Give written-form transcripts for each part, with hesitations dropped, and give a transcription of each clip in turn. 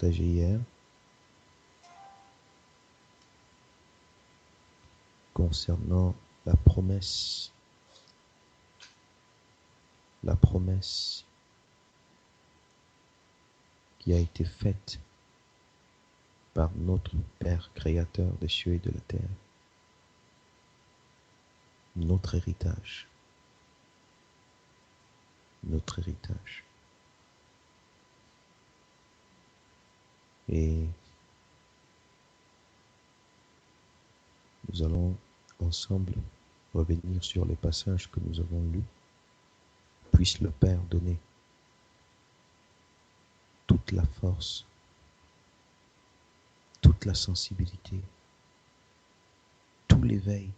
partagé hier concernant la promesse qui a été faite par notre Père créateur des cieux et de la terre, notre héritage. Et nous allons ensemble revenir sur les passages que nous avons lus. Puisse le Père donner toute la force, toute la sensibilité, tout l'éveil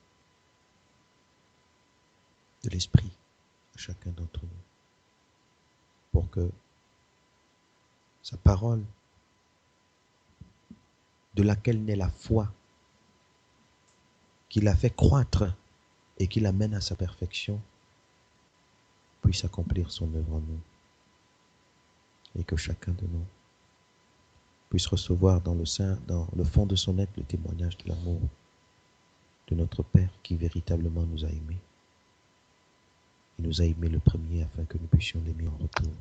de l'esprit à chacun d'entre nous, pour que sa parole, de laquelle naît la foi, qui la fait croître et qui l'amène à sa perfection, puisse accomplir son œuvre en nous. Et que chacun de nous puisse recevoir dans le fond de son être, le témoignage de l'amour de notre Père qui véritablement nous a aimés. Il nous a aimés le premier afin que nous puissions l'aimer en retour.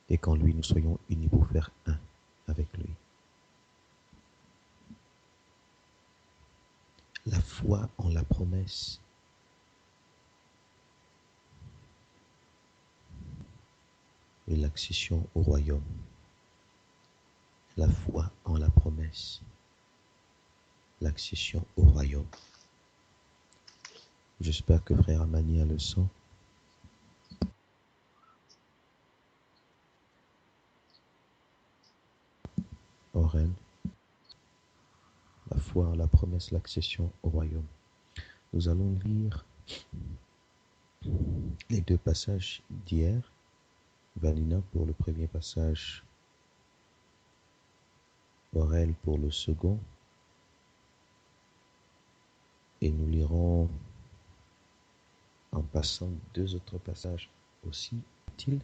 Et qu'en lui nous soyons unis pour faire un avec lui. La foi en la promesse. Et l'accession au royaume. La foi en la promesse. L'accession au royaume. J'espère que frère Amani a le son. Oren. La foi en la promesse, l'accession au royaume. Nous allons lire les deux passages d'hier. Valina pour le premier passage, Aurel pour le second. Et nous lirons en passant deux autres passages aussi utiles.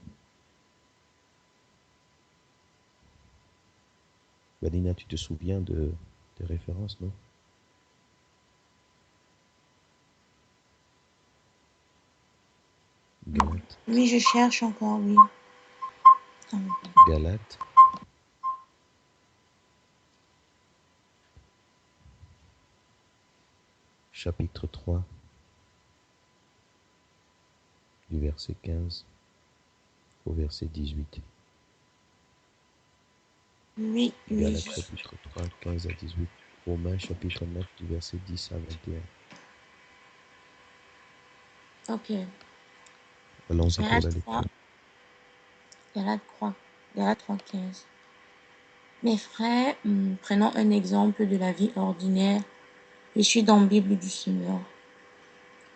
Valina, tu te souviens des références, non? Galates. Oui, je cherche encore, oui. Galates. Chapitre 3, du verset 15 au verset 18. Oui. Galates chapitre 3, 15 à 18. Romains chapitre 9, du verset 10 à 21. Ok. Allons-y pour la lecture. Galates 3, 15. Mes frères, prenons un exemple de la vie ordinaire. Je suis dans la Bible du Seigneur.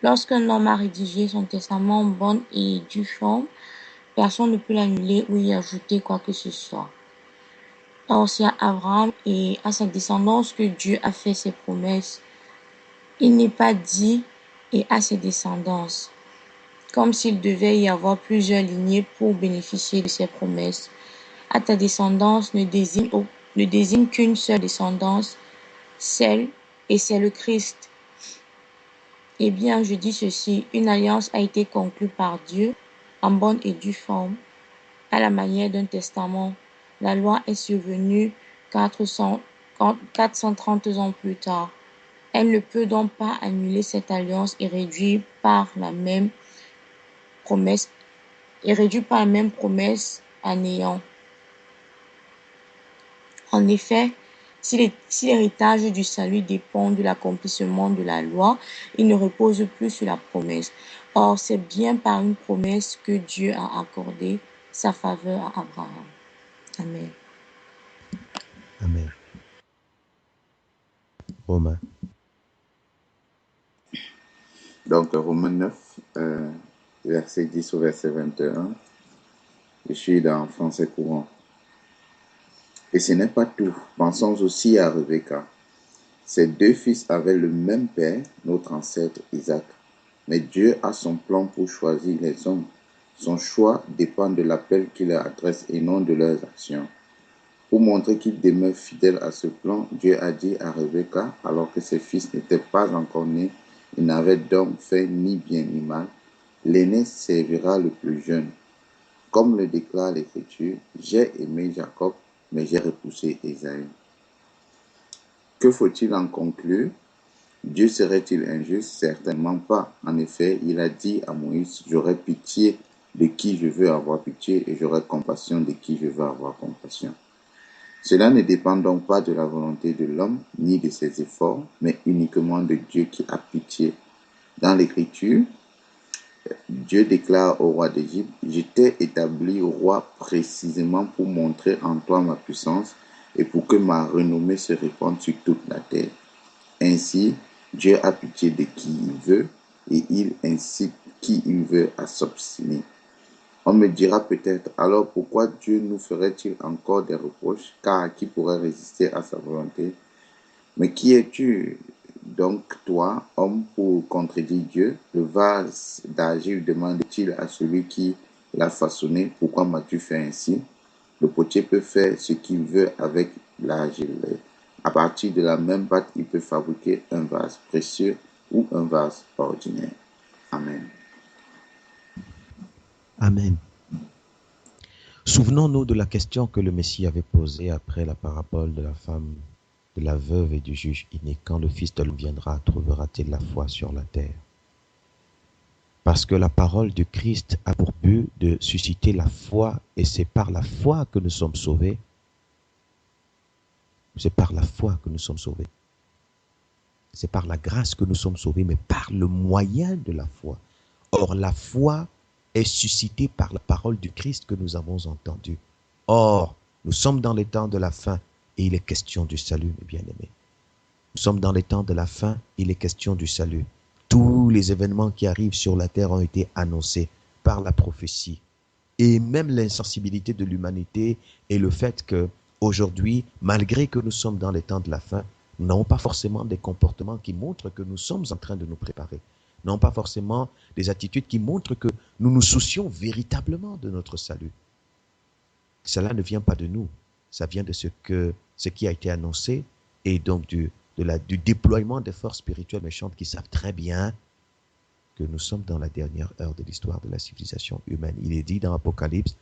Lorsqu'un homme a rédigé son testament en bonne et due forme, personne ne peut l'annuler ou y ajouter quoi que ce soit. Or, c'est à Abraham et à sa descendance que Dieu a fait ses promesses. Il n'est pas dit et à ses descendances, comme s'il devait y avoir plusieurs lignées pour bénéficier de ses promesses. À ta descendance ne désigne qu'une seule descendance, et c'est le Christ. Eh bien, je dis ceci, une alliance a été conclue par Dieu en bonne et due forme, à la manière d'un testament. La loi est survenue 430 ans plus tard. Elle ne peut donc pas annuler cette alliance et réduire par la même promesse à néant. En effet, si l'héritage du salut dépend de l'accomplissement de la loi, il ne repose plus sur la promesse. Or, c'est bien par une promesse que Dieu a accordé sa faveur à Abraham. Amen. Amen. Romains. Donc, Romains 9, verset 10 au verset 21. Je suis dans français courant. Et ce n'est pas tout. Pensons aussi à Rebecca. Ses deux fils avaient le même père, notre ancêtre Isaac. Mais Dieu a son plan pour choisir les hommes Son choix dépend de l'appel qu'il leur adresse et non de leurs actions. Pour montrer qu'il demeure fidèle à ce plan, Dieu a dit à Rebecca, alors que ses fils n'étaient pas encore nés, il n'avait donc fait ni bien ni mal, l'aîné servira le plus jeune. Comme le déclare l'Écriture, j'ai aimé Jacob, mais j'ai repoussé Ésaü. Que faut-il en conclure? Dieu serait-il injuste? Certainement pas. En effet, il a dit à Moïse, j'aurai pitié de qui je veux avoir pitié et j'aurai compassion de qui je veux avoir compassion. Cela ne dépend donc pas de la volonté de l'homme ni de ses efforts, mais uniquement de Dieu qui a pitié. Dans l'Écriture, Dieu déclare au roi d'Égypte, je t'ai établi roi précisément pour montrer en toi ma puissance et pour que ma renommée se répande sur toute la terre. Ainsi, Dieu a pitié de qui il veut et il incite qui il veut à s'obstiner. On me dira peut-être, alors pourquoi Dieu nous ferait-il encore des reproches, car qui pourrait résister à sa volonté? Mais qui es-tu donc, toi, homme, pour contredire Dieu? Le vase d'argile demande-t-il à celui qui l'a façonné, pourquoi m'as-tu fait ainsi? Le potier peut faire ce qu'il veut avec l'argile. À partir de la même pâte, il peut fabriquer un vase précieux ou un vase ordinaire. Amen. Amen. Souvenons-nous de la question que le Messie avait posée après la parabole de la femme, de la veuve et du juge inné. Quand le Fils de l'homme viendra, trouvera-t-il la foi sur la terre? Parce que la parole du Christ a pour but de susciter la foi, et c'est par la foi que nous sommes sauvés. C'est par la foi que nous sommes sauvés. C'est par la grâce que nous sommes sauvés, mais par le moyen de la foi. Or, la foi est suscitée par la parole du Christ que nous avons entendue. Or, nous sommes dans les temps de la fin et il est question du salut, mes bien-aimés. Nous sommes dans les temps de la fin, il est question du salut. Tous les événements qui arrivent sur la terre ont été annoncés par la prophétie. Et même l'insensibilité de l'humanité et le fait que aujourd'hui, malgré que nous sommes dans les temps de la fin, nous n'avons pas forcément des comportements qui montrent que nous sommes en train de nous préparer. Nous n'avons pas forcément des attitudes qui montrent que nous nous soucions véritablement de notre salut. Cela ne vient pas de nous, ça vient de ce qui a été annoncé et donc du déploiement des forces spirituelles méchantes qui savent très bien que nous sommes dans la dernière heure de l'histoire de la civilisation humaine. Il est dit dans Apocalypse,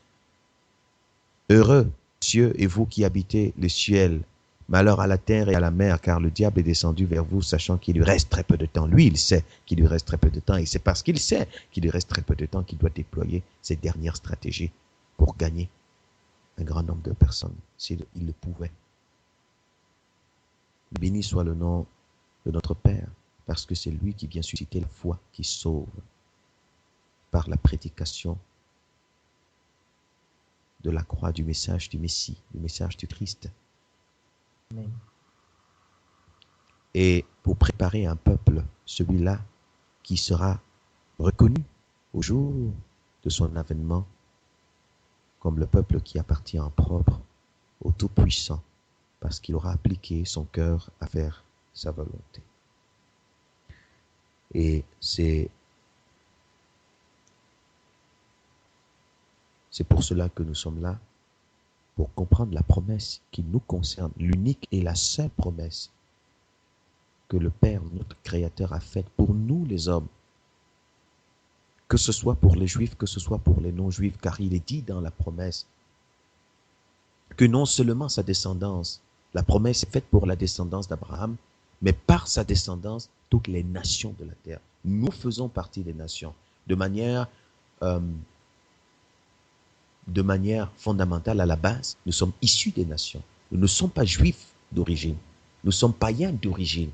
« Heureux, cieux et vous qui habitez le ciel, malheur à la terre et à la mer, car le diable est descendu vers vous, sachant qu'il lui reste très peu de temps. » Lui, il sait qu'il lui reste très peu de temps, et c'est parce qu'il sait qu'il lui reste très peu de temps qu'il doit déployer ses dernières stratégies pour gagner un grand nombre de personnes, s'il le pouvait. Béni soit le nom de notre Père, parce que c'est lui qui vient susciter la foi qui sauve par la prédication de la croix, du message du Messie, du message du Christ. Amen. Et pour préparer un peuple, celui-là qui sera reconnu au jour de son avènement comme le peuple qui appartient en propre au Tout-Puissant, parce qu'il aura appliqué son cœur à faire sa volonté. Et c'est pour cela que nous sommes là, pour comprendre la promesse qui nous concerne, l'unique et la seule promesse que le Père, notre Créateur, a faite pour nous les hommes, que ce soit pour les Juifs, que ce soit pour les non-Juifs, car il est dit dans la promesse que non seulement sa descendance, la promesse est faite pour la descendance d'Abraham, mais par sa descendance, toutes les nations de la terre. Nous faisons partie des nations de manière fondamentale à la base. Nous sommes issus des nations. Nous ne sommes pas juifs d'origine. Nous sommes païens d'origine.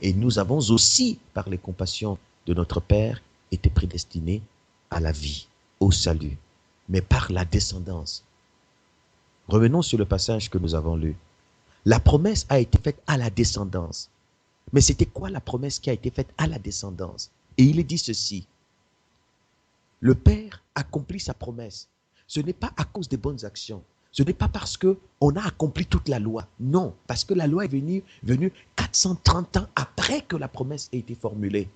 Et nous avons aussi, par les compassions de notre Père, été prédestinés à la vie, au salut, mais par la descendance. Revenons sur le passage que nous avons lu. La promesse a été faite à la descendance. Mais c'était quoi la promesse qui a été faite à la descendance? Et il est dit ceci. Le Père accomplit sa promesse. Ce n'est pas à cause des bonnes actions. Ce n'est pas parce qu'on a accompli toute la loi. Non, parce que la loi est venue 430 ans après que la promesse ait été formulée.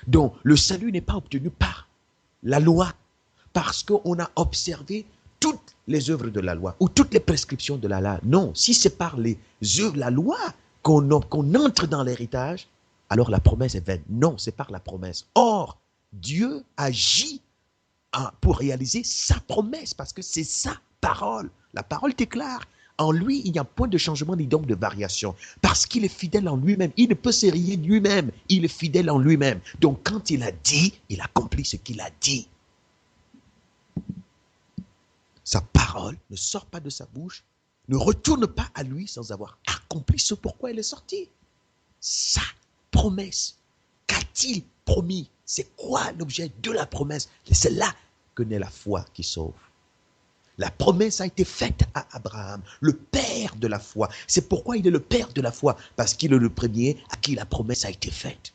Donc, le salut n'est pas obtenu par la loi parce qu'on a observé toutes les œuvres de la loi ou toutes les prescriptions de la loi. Non, si c'est par les œuvres de la loi qu'on entre dans l'héritage, alors la promesse est vaine. Non, c'est par la promesse. Or, Dieu agit pour réaliser sa promesse parce que c'est sa parole. La parole déclare. En lui, il n'y a point de changement ni donc de variation. Parce qu'il est fidèle en lui-même. Il ne peut se rier de lui-même. Il est fidèle en lui-même. Donc, quand il a dit, il accomplit ce qu'il a dit. Sa parole ne sort pas de sa bouche, ne retourne pas à lui sans avoir accompli ce pourquoi elle est sortie. Sa promesse. Qu'a-t-il promis? C'est quoi l'objet de la promesse? C'est là que naît la foi qui sauve. La promesse a été faite à Abraham, le père de la foi. C'est pourquoi il est le père de la foi, parce qu'il est le premier à qui la promesse a été faite.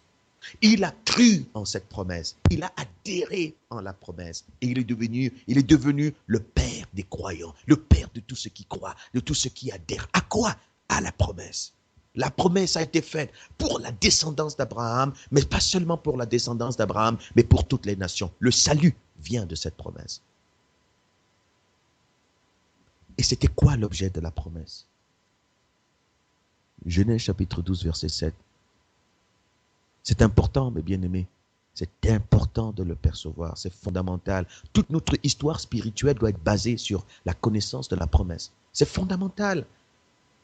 Il a cru en cette promesse, il a adhéré en la promesse, et il est devenu le père des croyants, le père de tous ceux qui croient, de tous ceux qui adhèrent. À quoi? À la promesse. La promesse a été faite pour la descendance d'Abraham, mais pas seulement pour la descendance d'Abraham, mais pour toutes les nations. Le salut vient de cette promesse. Et c'était quoi l'objet de la promesse? Genèse chapitre 12, verset 7. C'est important, mes bien-aimés. C'est important de le percevoir. C'est fondamental. Toute notre histoire spirituelle doit être basée sur la connaissance de la promesse. C'est fondamental.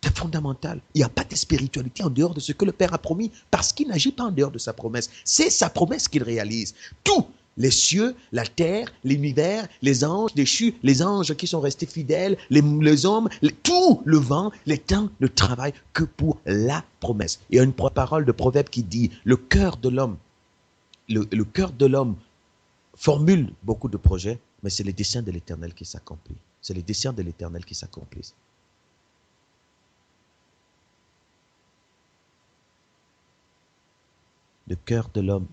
C'est fondamental. Il n'y a pas de spiritualité en dehors de ce que le Père a promis parce qu'il n'agit pas en dehors de sa promesse. C'est sa promesse qu'il réalise. Tout. Les cieux, la terre, l'univers, les anges déchus, les anges qui sont restés fidèles, les hommes, tout le vent, les temps ne travaillent que pour la promesse. Il y a une parole de Proverbe qui dit, le cœur de l'homme formule beaucoup de projets, mais c'est les desseins de l'Éternel qui s'accomplissent. C'est les desseins de l'Éternel qui s'accomplissent. Le cœur de l'homme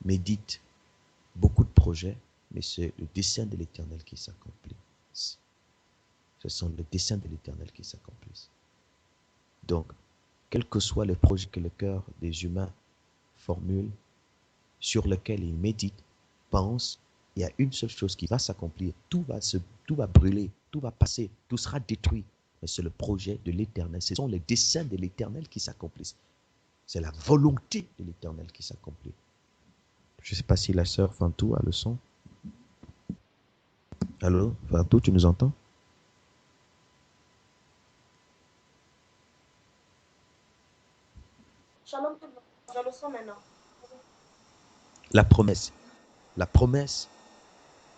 médite beaucoup de projets, mais c'est le dessein de l'Éternel qui s'accomplit. Ce sont les desseins de l'Éternel qui s'accomplissent. Donc, quels que soient les projets que le cœur des humains formule, sur lesquels ils méditent, pensent, il y a une seule chose qui va s'accomplir. Tout va brûler, tout va passer, tout sera détruit. Mais c'est le projet de l'Éternel. Ce sont les desseins de l'Éternel qui s'accomplissent. C'est la volonté de l'Éternel qui s'accomplit. Je ne sais pas si la sœur Fantou a le son. Allô, Fantou, tu nous entends? Shalom tout le monde, j'ai le son maintenant. La promesse. La promesse,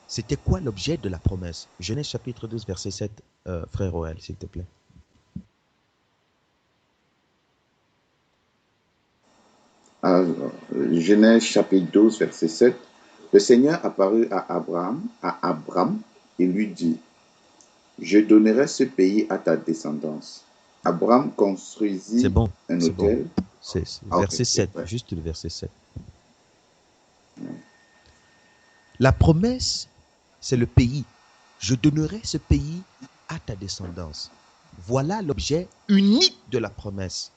c'était quoi l'objet de la promesse? Genèse chapitre 12, verset 7, frère Oel, s'il te plaît. Alors, Genèse chapitre 12, verset 7. Le Seigneur apparut à Abraham et lui dit, je donnerai ce pays à ta descendance. Abraham construisit un hôtel. Bon. C'est verset 7, juste le verset 7. La promesse, c'est le pays. Je donnerai ce pays à ta descendance. Voilà l'objet unique de la promesse.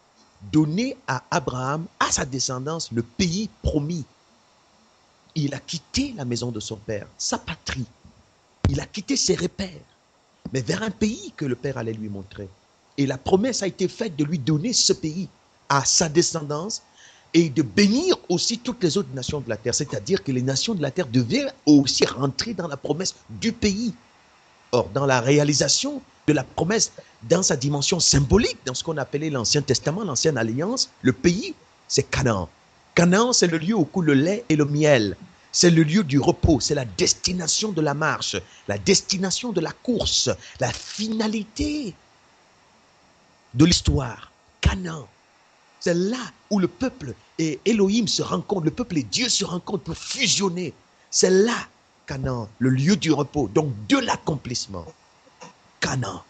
Donner à Abraham, à sa descendance, le pays promis. Il a quitté la maison de son père, sa patrie. Il a quitté ses repères, mais vers un pays que le Père allait lui montrer. Et la promesse a été faite de lui donner ce pays à sa descendance et de bénir aussi toutes les autres nations de la terre. C'est-à-dire que les nations de la terre devaient aussi rentrer dans la promesse du pays. Or, dans la réalisation de la promesse, dans sa dimension symbolique, dans ce qu'on appelait l'Ancien Testament, l'Ancienne Alliance, le pays, c'est Canaan. Canaan, c'est le lieu où coule le lait et le miel. C'est le lieu du repos, c'est la destination de la marche, la destination de la course, la finalité de l'histoire. Canaan, c'est là où le peuple et Elohim se rencontrent, le peuple et Dieu se rencontrent pour fusionner. C'est là, Canaan, le lieu du repos, donc de l'accomplissement. Canaan.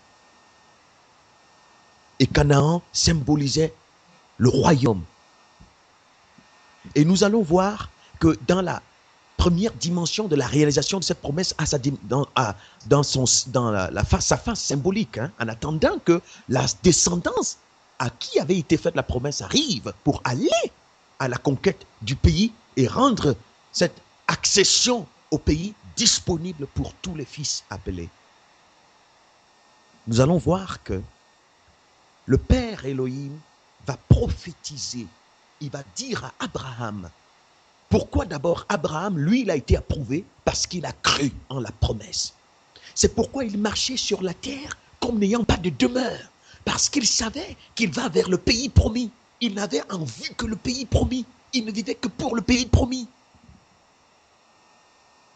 Et Canaan symbolisait le royaume. Et nous allons voir que dans la première dimension de la réalisation de cette promesse dans sa face symbolique, en attendant que la descendance à qui avait été faite la promesse arrive pour aller à la conquête du pays et rendre cette accession au pays disponible pour tous les fils appelés. Nous allons voir que le Père Elohim va prophétiser. Il va dire à Abraham. Pourquoi d'abord Abraham, lui, il a été approuvé? Parce qu'il a cru en la promesse. C'est pourquoi il marchait sur la terre comme n'ayant pas de demeure. Parce qu'il savait qu'il va vers le pays promis. Il n'avait en vue que le pays promis. Il ne vivait que pour le pays promis.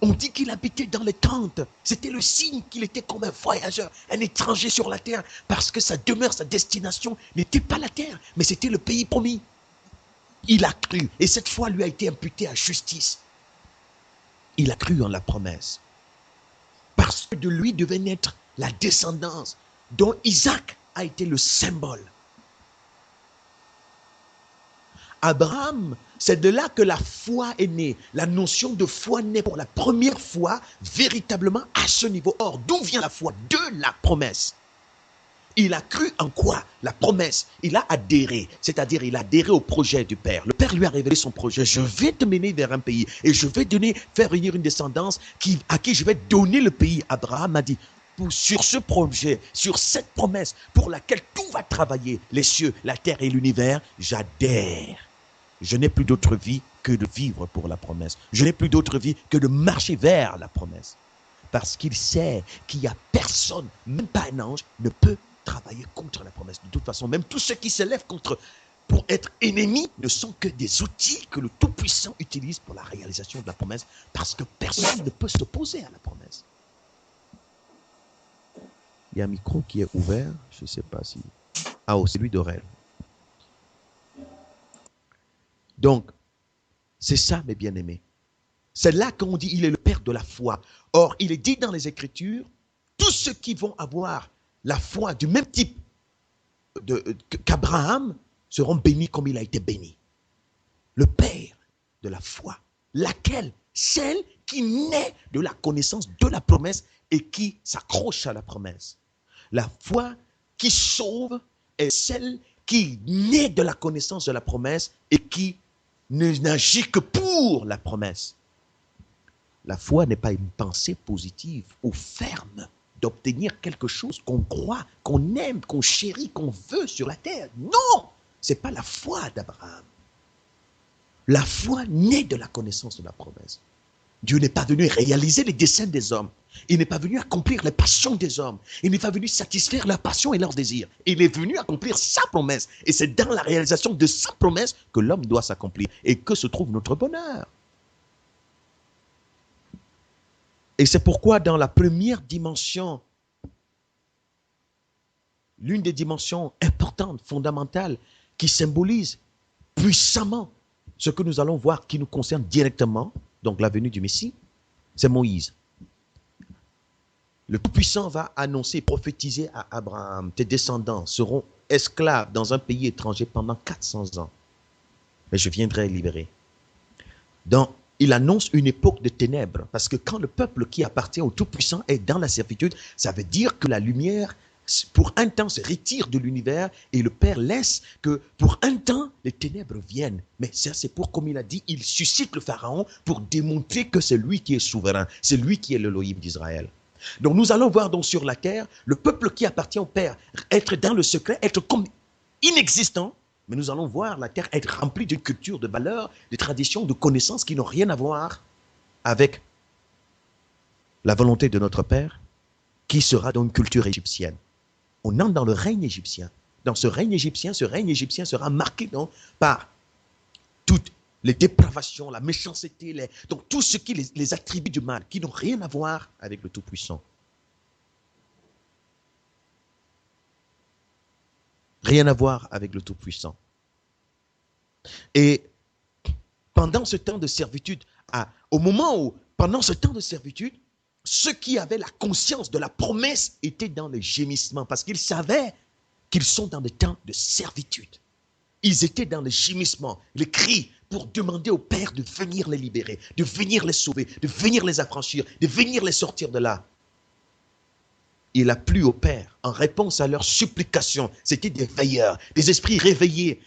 On dit qu'il habitait dans les tentes. C'était le signe qu'il était comme un voyageur, un étranger sur la terre. Parce que sa demeure, sa destination n'était pas la terre, mais c'était le pays promis. Il a cru. Et cette foi lui a été imputée à justice. Il a cru en la promesse. Parce que de lui devait naître la descendance dont Isaac a été le symbole. Abraham, c'est de là que la foi est née. La notion de foi naît pour la première fois véritablement à ce niveau. Or, d'où vient la foi? De la promesse. Il a cru en quoi? La promesse. Il a adhéré, c'est-à-dire il a adhéré au projet du Père. Le Père lui a révélé son projet. Je vais te mener vers un pays et je vais faire venir une descendance à qui je vais donner le pays. Abraham a dit, sur ce projet, sur cette promesse pour laquelle tout va travailler, les cieux, la terre et l'univers, j'adhère. Je n'ai plus d'autre vie que de vivre pour la promesse. Je n'ai plus d'autre vie que de marcher vers la promesse. Parce qu'il sait qu'il n'y a personne, même pas un ange, ne peut travailler contre la promesse. De toute façon, même tous ceux qui s'élèvent pour être ennemis ne sont que des outils que le Tout-Puissant utilise pour la réalisation de la promesse, parce que personne ne peut s'opposer à la promesse. Il y a un micro qui est ouvert, je ne sais pas si... Ah, oh, c'est lui d'Aurel. Donc, c'est ça, mes bien-aimés. C'est là qu'on dit il est le Père de la foi. Or, il est dit dans les Écritures, tous ceux qui vont avoir la foi du même type qu'Abraham seront bénis comme il a été béni. Le Père de la foi. Laquelle? Celle qui naît de la connaissance de la promesse et qui s'accroche à la promesse. La foi qui sauve est celle qui naît de la connaissance de la promesse et qui n'agit que pour la promesse. La foi n'est pas une pensée positive ou ferme d'obtenir quelque chose qu'on croit, qu'on aime, qu'on chérit, qu'on veut sur la terre. Non, ce n'est pas la foi d'Abraham. La foi naît de la connaissance de la promesse. Dieu n'est pas venu réaliser les desseins des hommes. Il n'est pas venu accomplir les passions des hommes. Il n'est pas venu satisfaire leurs passions et leurs désirs. Il est venu accomplir sa promesse. Et c'est dans la réalisation de sa promesse que l'homme doit s'accomplir et que se trouve notre bonheur. Et c'est pourquoi dans la première dimension, l'une des dimensions importantes, fondamentales, qui symbolise puissamment ce que nous allons voir qui nous concerne directement, donc la venue du Messie, c'est Moïse. Le Tout-Puissant va annoncer, prophétiser à Abraham, tes descendants seront esclaves dans un pays étranger pendant 400 ans. Mais je viendrai libérer. Donc, il annonce une époque de ténèbres, parce que quand le peuple qui appartient au Tout-Puissant est dans la servitude, ça veut dire que la lumière, pour un temps, se retire de l'univers et le Père laisse que, pour un temps, les ténèbres viennent. Mais ça, c'est pour, comme il a dit, il suscite le Pharaon pour démontrer que c'est lui qui est souverain, c'est lui qui est l'Élohim d'Israël. Donc nous allons voir donc sur la terre, le peuple qui appartient au Père, être dans le secret, être comme inexistant, mais nous allons voir la terre être remplie d'une culture, de valeurs, de traditions, de connaissances qui n'ont rien à voir avec la volonté de notre Père, qui sera dans une culture égyptienne. On entre dans le règne égyptien. Dans ce règne égyptien sera marqué par toutes les dépravations, la méchanceté, donc tout ce qui les attributs du mal, qui n'ont rien à voir avec le Tout-Puissant. Rien à voir avec le Tout-Puissant. Et pendant ce temps de servitude, pendant ce temps de servitude, ceux qui avaient la conscience de la promesse étaient dans le gémissement, parce qu'ils savaient qu'ils sont dans des temps de servitude. Ils étaient dans le gémissement, le cri, pour demander au Père de venir les libérer, de venir les sauver, de venir les affranchir, de venir les sortir de là. il a plu au Père en réponse à leurs supplications. C'était des veilleurs, des esprits réveillés.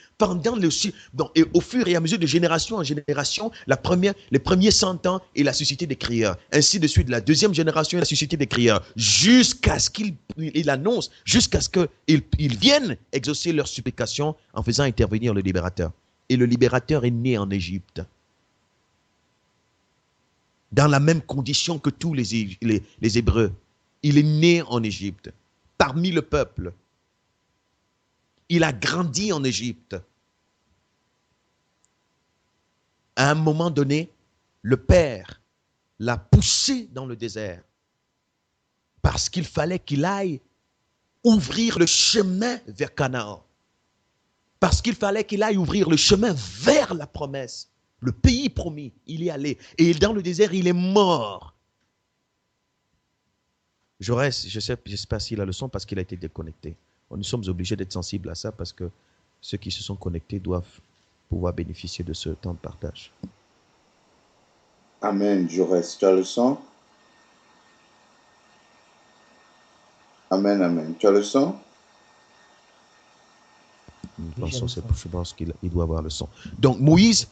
Et au fur et à mesure de génération en génération, les premiers 100 ans, il a suscité des crieurs. Ainsi de suite, la deuxième génération, il a suscité des crieurs. Jusqu'à ce qu'il annonce, jusqu'à ce qu'ils viennent exaucer leurs supplications en faisant intervenir le libérateur. Et le libérateur est né en Égypte. Dans la même condition que tous les Hébreux. Il est né en Égypte, parmi le peuple. Il a grandi en Égypte. À un moment donné, le Père l'a poussé dans le désert parce qu'il fallait qu'il aille ouvrir le chemin vers Canaan. Parce qu'il fallait qu'il aille ouvrir le chemin vers la promesse, le pays promis. Il y allait. Et dans le désert, il est mort. Jaurès, je ne sais pas s'il a le son parce qu'il a été déconnecté. Nous sommes obligés d'être sensibles à ça parce que ceux qui se sont connectés doivent pouvoir bénéficier de ce temps de partage. Amen, Jaurès. Tu as le son? Amen, amen. Tu as le son? Je pense qu'il doit avoir le son. Donc Moïse,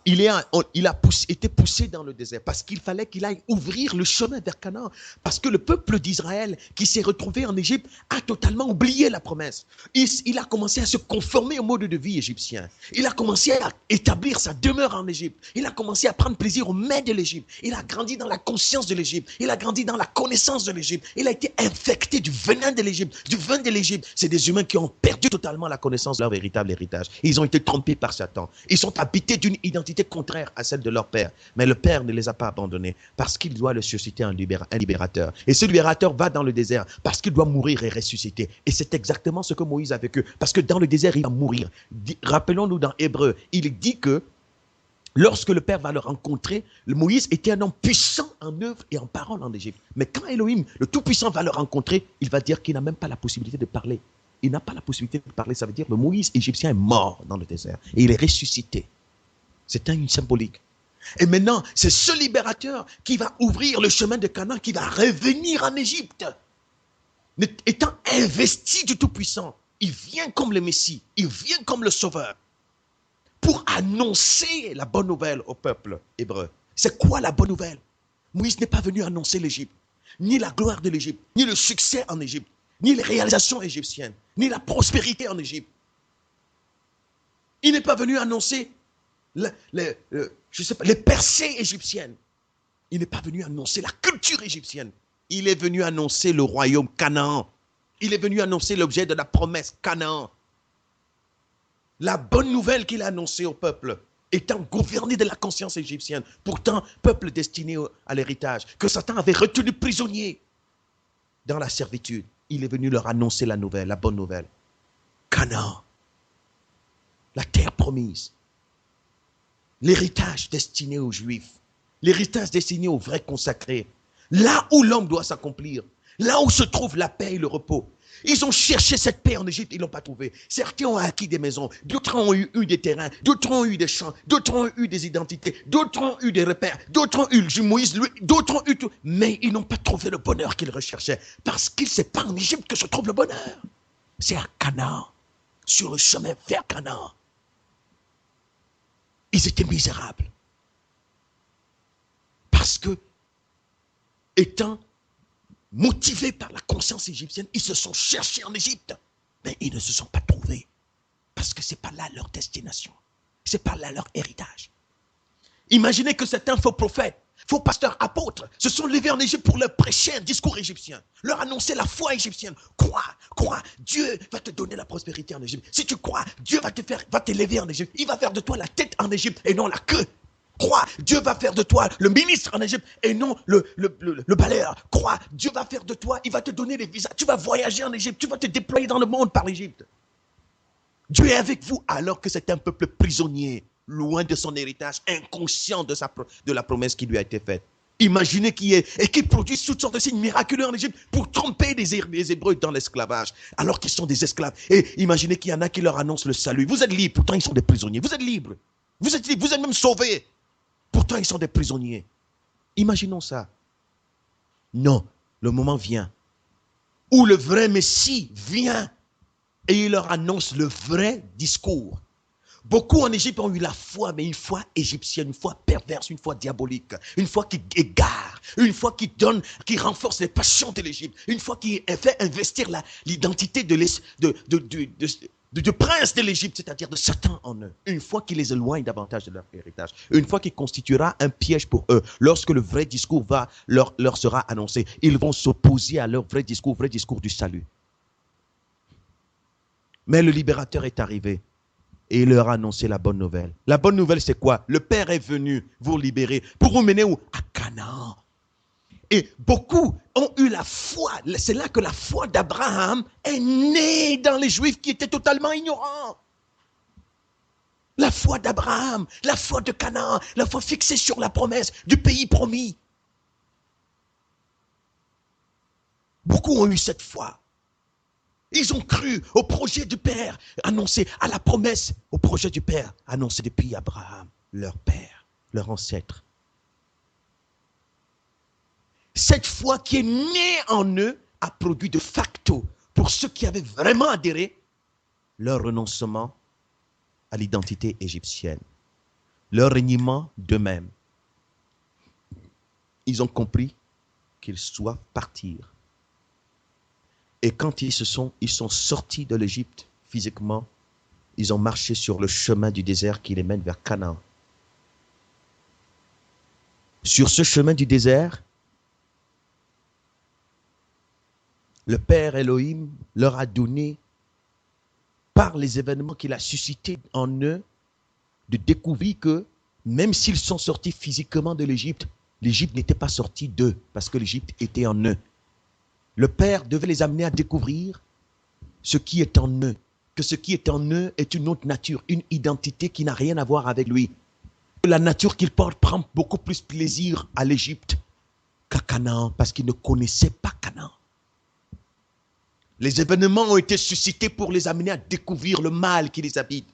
il a été poussé dans le désert parce qu'il fallait qu'il aille ouvrir le chemin vers Canaan. Parce que le peuple d'Israël qui s'est retrouvé en Égypte a totalement oublié la promesse. Il a commencé à se conformer au mode de vie égyptien. Il a commencé à établir sa demeure en Égypte. Il a commencé à prendre plaisir aux mets de l'Égypte. Il a grandi dans la conscience de l'Égypte. Il a grandi dans la connaissance de l'Égypte. Il a été infecté du venin de l'Égypte. Du vin de l'Égypte. C'est des humains qui ont perdu totalement la connaissance de leur véritable héritage. Ils ont été trompés par Satan. Ils sont habités d'une identité contraire à celle de leur père. Mais le père ne les a pas abandonnés parce qu'il doit le susciter un libérateur. Et ce libérateur va dans le désert parce qu'il doit mourir et ressusciter. Et c'est exactement ce que Moïse a vécu. Parce que dans le désert, il va mourir. Rappelons-nous dans Hébreu, il dit que lorsque le Père va le rencontrer, Moïse était un homme puissant en œuvre et en parole en Égypte. Mais quand Elohim, le Tout-Puissant, va le rencontrer, il va dire qu'il n'a même pas la possibilité de parler. Il n'a pas la possibilité de parler. Ça veut dire que Moïse, égyptien, est mort dans le désert. Et il est ressuscité. C'est une symbolique. Et maintenant, c'est ce libérateur qui va ouvrir le chemin de Canaan, qui va revenir en Égypte. Étant investi du Tout-Puissant, il vient comme le Messie, il vient comme le Sauveur, pour annoncer la bonne nouvelle au peuple hébreu. C'est quoi la bonne nouvelle? Moïse n'est pas venu annoncer l'Égypte, ni la gloire de l'Égypte, ni le succès en Égypte, ni les réalisations égyptiennes, ni la prospérité en Égypte. Il n'est pas venu annoncer les percées égyptiennes. Il n'est pas venu annoncer la culture égyptienne. Il est venu annoncer le royaume Canaan. Il est venu annoncer l'objet de la promesse Canaan. La bonne nouvelle qu'il a annoncée au peuple, étant gouverné de la conscience égyptienne, pourtant peuple destiné à l'héritage, que Satan avait retenu prisonnier dans la servitude. Il est venu leur annoncer la nouvelle, la bonne nouvelle. Canaan, la terre promise. L'héritage destiné aux Juifs, l'héritage destiné aux vrais consacrés, là où l'homme doit s'accomplir, là où se trouve la paix et le repos. Ils ont cherché cette paix en Égypte, ils ne l'ont pas trouvée. Certains ont acquis des maisons, d'autres ont eu des terrains, d'autres ont eu des champs, d'autres ont eu des identités, d'autres ont eu des repères, d'autres ont eu Moïse, d'autres ont eu tout. Mais ils n'ont pas trouvé le bonheur qu'ils recherchaient, parce qu'il n'est pas en Égypte que se trouve le bonheur. C'est à Canaan, sur le chemin vers Canaan. Ils étaient misérables. Parce que, étant motivés par la conscience égyptienne, ils se sont cherchés en Égypte. Mais ils ne se sont pas trouvés. Parce que ce n'est pas là leur destination. Ce n'est pas là leur héritage. Imaginez que certains faux prophètes, faux pasteurs, apôtres, se sont levés en Égypte pour leur prêcher un discours égyptien, leur annoncer la foi égyptienne. Crois, Dieu va te donner la prospérité en Égypte. Si tu crois, Dieu va t'élever en Égypte. Il va faire de toi la tête en Égypte et non la queue. Crois, Dieu va faire de toi le ministre en Égypte et non le balayeur. Crois, Dieu va faire de toi, il va te donner les visas. Tu vas voyager en Égypte, tu vas te déployer dans le monde par l'Égypte. Dieu est avec vous alors que c'est un peuple prisonnier, loin de son héritage, inconscient de la promesse qui lui a été faite. Imaginez qui produisent toutes sortes de signes miraculeux en Égypte pour tromper les Hébreux dans l'esclavage, alors qu'ils sont des esclaves. Et imaginez qu'il y en a qui leur annoncent le salut. Vous êtes libres, pourtant ils sont des prisonniers. Vous êtes libres. Vous êtes libres, vous êtes même sauvés. Pourtant ils sont des prisonniers. Imaginons ça. Non, le moment vient où le vrai Messie vient et il leur annonce le vrai discours. Beaucoup en Égypte ont eu la foi, mais une foi égyptienne, une foi perverse, une foi diabolique, une foi qui égare, une foi qui donne, qui renforce les passions de l'Égypte, une foi qui fait investir l'identité de prince de l'Égypte, c'est-à-dire de Satan en eux. Une foi qui les éloigne davantage de leur héritage. Une foi qui constituera un piège pour eux. Lorsque le vrai discours leur sera annoncé, ils vont s'opposer à leur vrai discours du salut. Mais le libérateur est arrivé. Et il leur a annoncé la bonne nouvelle. La bonne nouvelle, c'est quoi? Le Père est venu vous libérer. Pour vous mener où? À Canaan. Et beaucoup ont eu la foi. C'est là que la foi d'Abraham est née dans les Juifs qui étaient totalement ignorants. La foi d'Abraham, la foi de Canaan, la foi fixée sur la promesse du pays promis. Beaucoup ont eu cette foi. Ils ont cru au projet du Père annoncé, à la promesse, au projet du Père annoncé depuis Abraham, leur père, leur ancêtre. Cette foi qui est née en eux a produit de facto, pour ceux qui avaient vraiment adhéré, leur renoncement à l'identité égyptienne, leur reniement d'eux-mêmes. Ils ont compris qu'ils doivent partir. Et quand ils sont sortis de l'Égypte physiquement, ils ont marché sur le chemin du désert qui les mène vers Canaan. Sur ce chemin du désert, le Père Elohim leur a donné, par les événements qu'il a suscités en eux, de découvrir que même s'ils sont sortis physiquement de l'Égypte, l'Égypte n'était pas sortie d'eux, parce que l'Égypte était en eux. Le Père devait les amener à découvrir ce qui est en eux, que ce qui est en eux est une autre nature, une identité qui n'a rien à voir avec lui. La nature qu'il porte prend beaucoup plus plaisir à l'Égypte qu'à Canaan, parce qu'ils ne connaissaient pas Canaan. Les événements ont été suscités pour les amener à découvrir le mal qui les habite.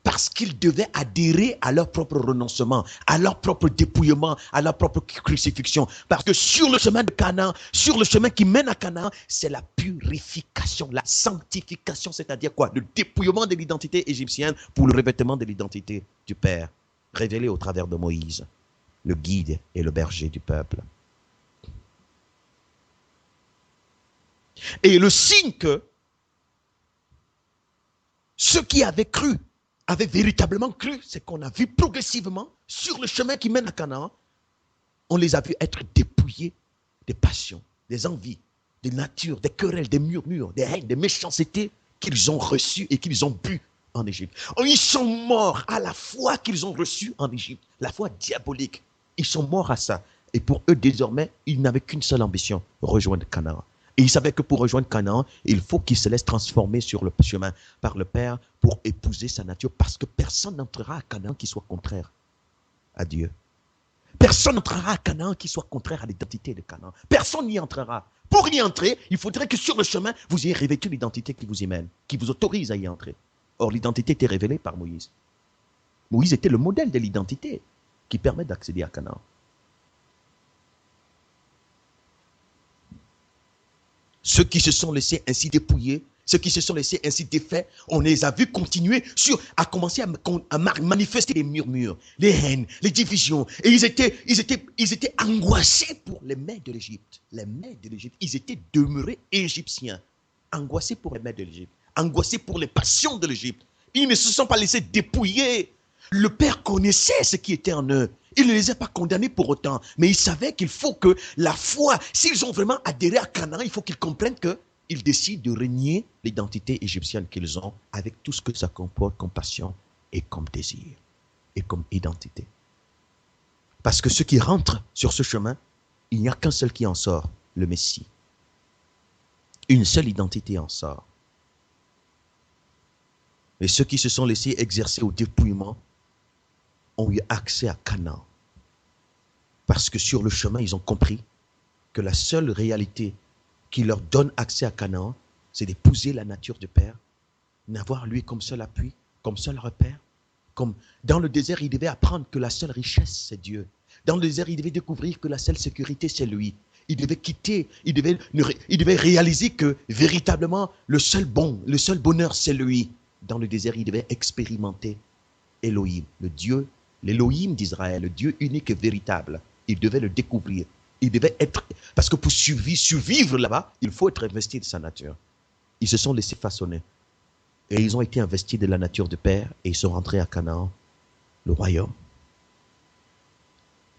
Parce qu'ils devaient adhérer à leur propre renoncement, à leur propre dépouillement, à leur propre crucifixion. Parce que sur le chemin de Canaan, sur le chemin qui mène à Canaan, c'est la purification, la sanctification, c'est-à-dire quoi? Le dépouillement de l'identité égyptienne pour le revêtement de l'identité du Père, révélé au travers de Moïse, le guide et le berger du peuple. Et le signe que ceux qui avaient cru, avaient véritablement cru, c'est qu'on a vu progressivement, sur le chemin qui mène à Canaan, on les a vus être dépouillés des passions, des envies, des natures, des querelles, des murmures, des haines, des méchancetés qu'ils ont reçues et qu'ils ont bu en Égypte. Ils sont morts à la foi qu'ils ont reçue en Égypte, la foi diabolique. Ils sont morts à ça. Et pour eux, désormais, ils n'avaient qu'une seule ambition, rejoindre Canaan. Et ils savaient que pour rejoindre Canaan, il faut qu'ils se laissent transformer sur le chemin par le Père pour épouser sa nature, parce que personne n'entrera à Canaan qui soit contraire à Dieu. Personne n'entrera à Canaan qui soit contraire à l'identité de Canaan. Personne n'y entrera. Pour y entrer, il faudrait que sur le chemin, vous ayez revêtu l'identité qui vous y mène, qui vous autorise à y entrer. Or, l'identité était révélée par Moïse. Moïse était le modèle de l'identité qui permet d'accéder à Canaan. Ceux qui se sont laissés ainsi dépouiller, ceux qui se sont laissés ainsi défaits, on les a vus continuer à commencer à manifester les murmures, les haines, les divisions. Et ils étaient angoissés pour les mets de l'Égypte. Les mets de l'Égypte, ils étaient demeurés égyptiens. Angoissés pour les mets de l'Égypte. Angoissés pour les passions de l'Égypte. Ils ne se sont pas laissés dépouiller. Le Père connaissait ce qui était en eux. Il ne les a pas condamnés pour autant, mais il savait qu'il faut que la foi, s'ils ont vraiment adhéré à Canaan, il faut qu'ils comprennent qu'ils décident de renier l'identité égyptienne qu'ils ont avec tout ce que ça comporte comme passion et comme désir et comme identité. Parce que ceux qui rentrent sur ce chemin, il n'y a qu'un seul qui en sort, le Messie. Une seule identité en sort. Et ceux qui se sont laissés exercer au dépouillement ont eu accès à Canaan. Parce que sur le chemin, ils ont compris que la seule réalité qui leur donne accès à Canaan, c'est d'épouser la nature du Père, n'avoir lui comme seul appui, comme seul repère. Comme dans le désert, ils devaient apprendre que la seule richesse, c'est Dieu. Dans le désert, ils devaient découvrir que la seule sécurité, c'est lui. Il devait quitter, il devait réaliser que véritablement le seul bonheur, c'est lui. Dans le désert, il devait expérimenter Elohim, le Dieu, l'Elohim d'Israël, le Dieu unique et véritable. Il devait le découvrir. Il devait être, parce que pour survivre là-bas, il faut être investi de sa nature. Ils se sont laissés façonner. Et ils ont été investis de la nature de Père et ils sont rentrés à Canaan, le royaume.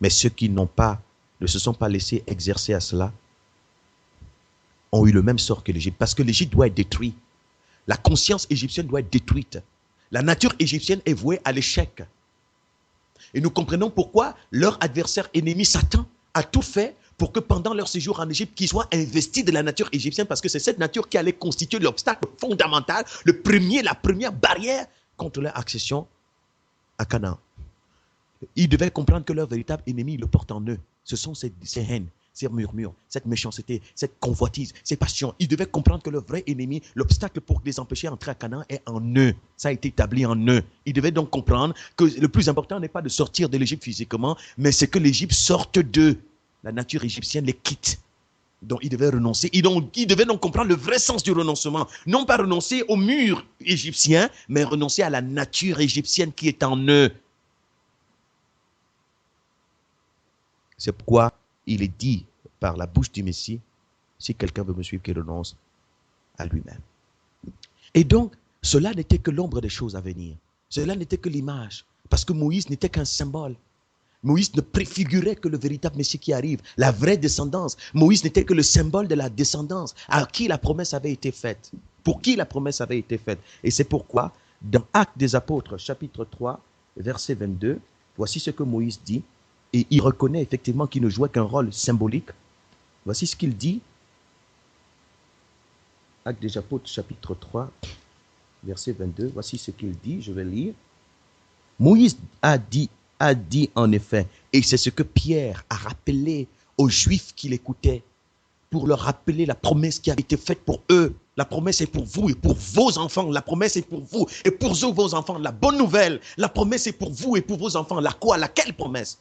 Mais ceux qui ne se sont pas laissés exercer à cela ont eu le même sort que l'Égypte. Parce que l'Égypte doit être détruite. La conscience égyptienne doit être détruite. La nature égyptienne est vouée à l'échec. Et nous comprenons pourquoi leur adversaire ennemi, Satan, a tout fait pour que pendant leur séjour en Égypte, qu'ils soient investis de la nature égyptienne, parce que c'est cette nature qui allait constituer l'obstacle fondamental, la première barrière contre leur accession à Canaan. Ils devaient comprendre que leur véritable ennemi, le porte en eux. Ce sont ces haines, ces murmures, cette méchanceté, cette convoitise, ces passions. Ils devaient comprendre que le vrai ennemi, l'obstacle pour les empêcher d'entrer à Canaan est en eux. Ça a été établi en eux. Ils devaient donc comprendre que le plus important n'est pas de sortir de l'Égypte physiquement, mais c'est que l'Égypte sorte d'eux. La nature égyptienne les quitte. Donc ils devaient renoncer. Ils devaient donc comprendre le vrai sens du renoncement. Non pas renoncer au mur égyptien, mais renoncer à la nature égyptienne qui est en eux. C'est pourquoi il est dit par la bouche du Messie, si quelqu'un veut me suivre, qu'il renonce à lui-même. Et donc, cela n'était que l'ombre des choses à venir. Cela n'était que l'image. Parce que Moïse n'était qu'un symbole. Moïse ne préfigurait que le véritable Messie qui arrive, la vraie descendance. Moïse n'était que le symbole de la descendance, à qui la promesse avait été faite. Pour qui la promesse avait été faite. Et c'est pourquoi, dans Actes des Apôtres, chapitre 3, verset 22, voici ce que Moïse dit. Et il reconnaît effectivement qu'il ne jouait qu'un rôle symbolique. Voici ce qu'il dit. Actes des Apôtres, chapitre 3, verset 22. Voici ce qu'il dit, je vais lire. Moïse a dit en effet, et c'est ce que Pierre a rappelé aux Juifs qui l'écoutaient, pour leur rappeler la promesse qui avait été faite pour eux. La promesse est pour vous et pour vos enfants. La promesse est pour vous et pour vos enfants. La bonne nouvelle, la promesse est pour vous et pour vos enfants. Laquelle promesse?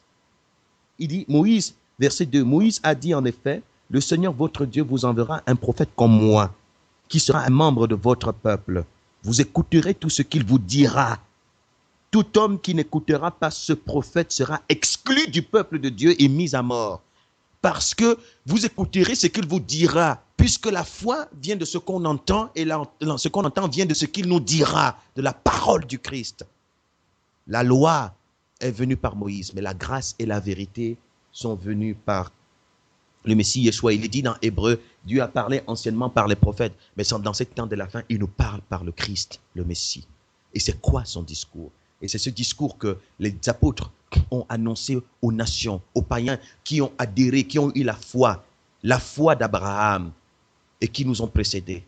Il dit, Moïse, verset 2, Moïse a dit en effet, le Seigneur votre Dieu vous enverra un prophète comme moi, qui sera un membre de votre peuple. Vous écouterez tout ce qu'il vous dira. Tout homme qui n'écoutera pas ce prophète sera exclu du peuple de Dieu et mis à mort. Parce que vous écouterez ce qu'il vous dira, puisque la foi vient de ce qu'on entend, et ce qu'on entend vient de ce qu'il nous dira, de la parole du Christ. La loi est venue par Moïse, mais la grâce et la vérité sont venues par le Messie Yeshua. Il est dit dans Hébreu, Dieu a parlé anciennement par les prophètes, mais dans ce temps de la fin, il nous parle par le Christ, le Messie. Et c'est quoi son discours? Et c'est ce discours que les apôtres ont annoncé aux nations, aux païens qui ont adhéré, qui ont eu la foi d'Abraham et qui nous ont précédés.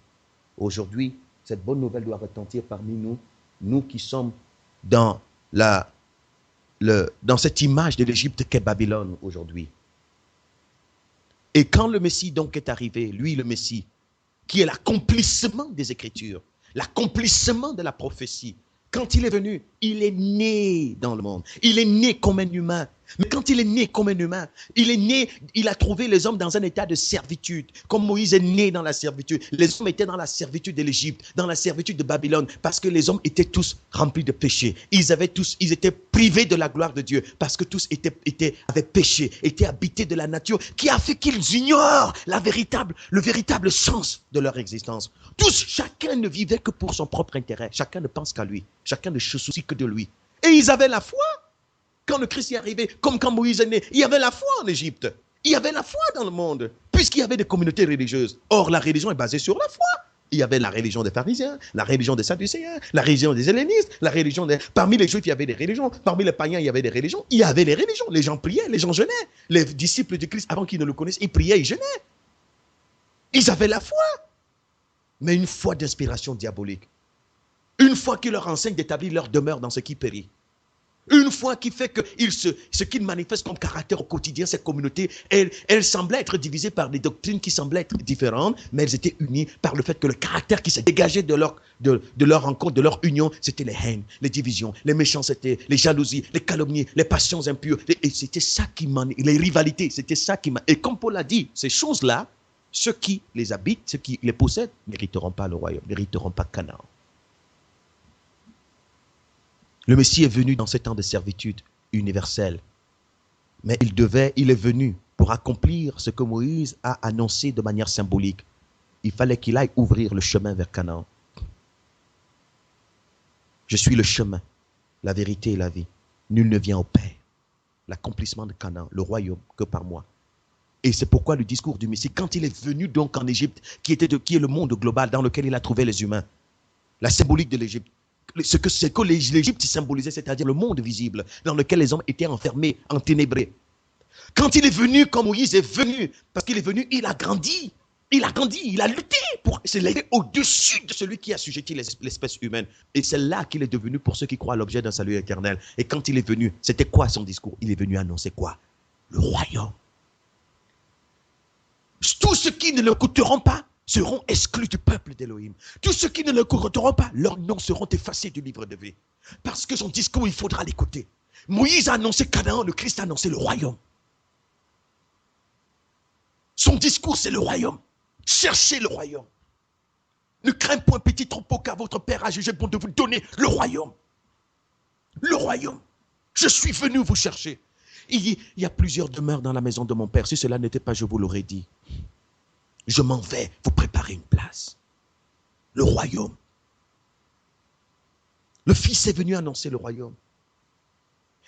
Aujourd'hui, cette bonne nouvelle doit retentir parmi nous, nous qui sommes dans cette image de l'Égypte qu'est Babylone aujourd'hui. Et quand le Messie donc est arrivé, lui le Messie, qui est l'accomplissement des Écritures, l'accomplissement de la prophétie, quand il est venu, il est né dans le monde. Il est né comme un humain. Mais quand il est né comme un humain, il a trouvé les hommes dans un état de servitude. Comme Moïse est né dans la servitude. Les hommes étaient dans la servitude de l'Égypte, dans la servitude de Babylone, parce que les hommes étaient tous remplis de péché. Ils étaient privés de la gloire de Dieu, parce que tous avaient péché, étaient habités de la nature, qui a fait qu'ils ignorent le véritable sens de leur existence. Tous, chacun ne vivait que pour son propre intérêt. Chacun ne pense qu'à lui. Chacun ne se soucie que de lui. Et ils avaient la foi. Quand le Christ est arrivé, comme quand Moïse est né, il y avait la foi en Égypte. Il y avait la foi dans le monde, puisqu'il y avait des communautés religieuses. Or, la religion est basée sur la foi. Il y avait la religion des pharisiens, la religion des sadducéens, la religion des hellénistes, Parmi les juifs, il y avait des religions. Parmi les païens, il y avait des religions. Il y avait les religions. Les gens priaient, les gens jeûnaient. Les disciples de Christ, avant qu'ils ne le connaissent, ils priaient, ils jeûnaient. Ils avaient la foi. Mais une foi d'inspiration diabolique. Une foi qui leur enseigne d'établir leur demeure dans ce qui périt. Une foi qui fait que ce qu'il manifeste comme caractère au quotidien, cette communauté, elle semblait être divisée par des doctrines qui semblaient être différentes, mais elles étaient unies par le fait que le caractère qui s'est dégagé de leur rencontre, de leur union, c'était les haines, les divisions, les méchancetés, les jalousies, les calomnies, les passions impures. Et c'était ça qui les rivalités, c'était ça qui Et comme Paul a dit, ces choses-là, ceux qui les habitent, ceux qui les possèdent, n'hériteront pas le royaume, n'hériteront pas Canaan. Le Messie est venu dans ces temps de servitude universelle. Mais il est venu pour accomplir ce que Moïse a annoncé de manière symbolique. Il fallait qu'il aille ouvrir le chemin vers Canaan. Je suis le chemin, la vérité et la vie. Nul ne vient au Père. L'accomplissement de Canaan, le royaume, que par moi. Et c'est pourquoi le discours du Messie, quand il est venu donc en Égypte, qui est le monde global dans lequel il a trouvé les humains, la symbolique de l'Égypte, ce que l'Égypte symbolisait, c'est-à-dire le monde visible, dans lequel les hommes étaient enfermés, enténébrés. Quand il est venu, quand Moïse est venu, parce qu'il est venu, il a grandi, il a lutté pour s'élever au-dessus de celui qui a assujetti l'espèce humaine. Et c'est là qu'il est devenu, pour ceux qui croient à l'objet d'un salut éternel. Et quand il est venu, c'était quoi son discours? Il est venu annoncer quoi? Le royaume. Tous ceux qui ne l'écouteront pas seront exclus du peuple d'Élohim. Tous ceux qui ne l'écouteront pas, leurs noms seront effacés du livre de vie. Parce que son discours, il faudra l'écouter. Moïse a annoncé Canaan, le Christ a annoncé le royaume. Son discours, c'est le royaume. Cherchez le royaume. Ne craignez point petit troupeau, car votre Père a jugé bon de vous donner le royaume. Le royaume. Je suis venu vous chercher. Il y a plusieurs demeures dans la maison de mon Père. Si cela n'était pas, je vous l'aurais dit. Je m'en vais vous préparer une place. Le royaume. Le Fils est venu annoncer le royaume.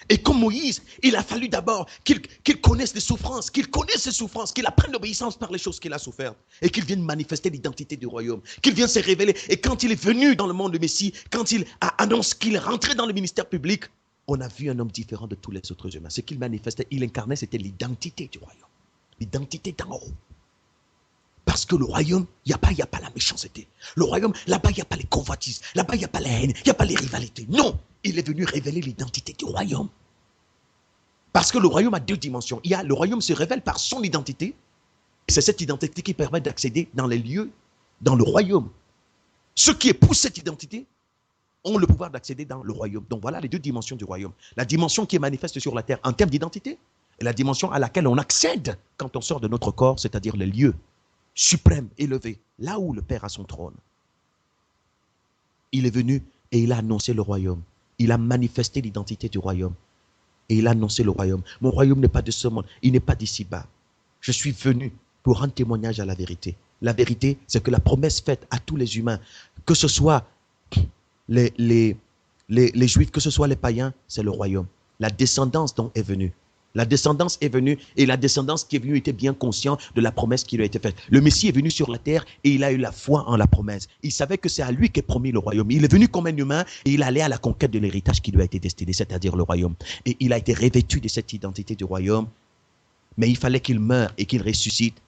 Et comme Moïse, il a fallu d'abord qu'il connaisse les souffrances, qu'il apprenne l'obéissance par les choses qu'il a souffert, et qu'il vienne manifester l'identité du royaume, qu'il vienne se révéler. Et quand il est venu dans le monde du Messie, quand il a annoncé qu'il est rentré dans le ministère public, on a vu un homme différent de tous les autres humains. Ce qu'il manifestait, il incarnait, c'était l'identité du royaume. L'identité d'en haut. Parce que le royaume, il n'y a pas la méchanceté. Le royaume, là-bas, il n'y a pas les convoitises. Là-bas, il n'y a pas la haine. Il n'y a pas les rivalités. Non, il est venu révéler l'identité du royaume. Parce que le royaume a deux dimensions. Le royaume se révèle par son identité. Et c'est cette identité qui permet d'accéder dans les lieux, dans le royaume. Ceux qui épousent cette identité ont le pouvoir d'accéder dans le royaume. Donc voilà les deux dimensions du royaume. La dimension qui est manifeste sur la terre en termes d'identité et la dimension à laquelle on accède quand on sort de notre corps, c'est-à-dire les lieux suprême, élevé, là où le Père a son trône. Il est venu et il a annoncé le royaume. Il a manifesté l'identité du royaume. Et il a annoncé le royaume. Mon royaume n'est pas de ce monde. Il n'est pas d'ici-bas. Je suis venu pour rendre témoignage à la vérité. La vérité, c'est que la promesse faite à tous les humains, que ce soit les Juifs, que ce soit les païens, c'est le royaume. La descendance dont est venue. La descendance est venue et la descendance qui est venue était bien consciente de la promesse qui lui a été faite. Le Messie est venu sur la terre et il a eu la foi en la promesse. Il savait que c'est à lui qu'est promis le royaume. Il est venu comme un humain et il allait à la conquête de l'héritage qui lui a été destiné, c'est-à-dire le royaume. Et il a été revêtu de cette identité du royaume, mais il fallait qu'il meure et qu'il ressuscite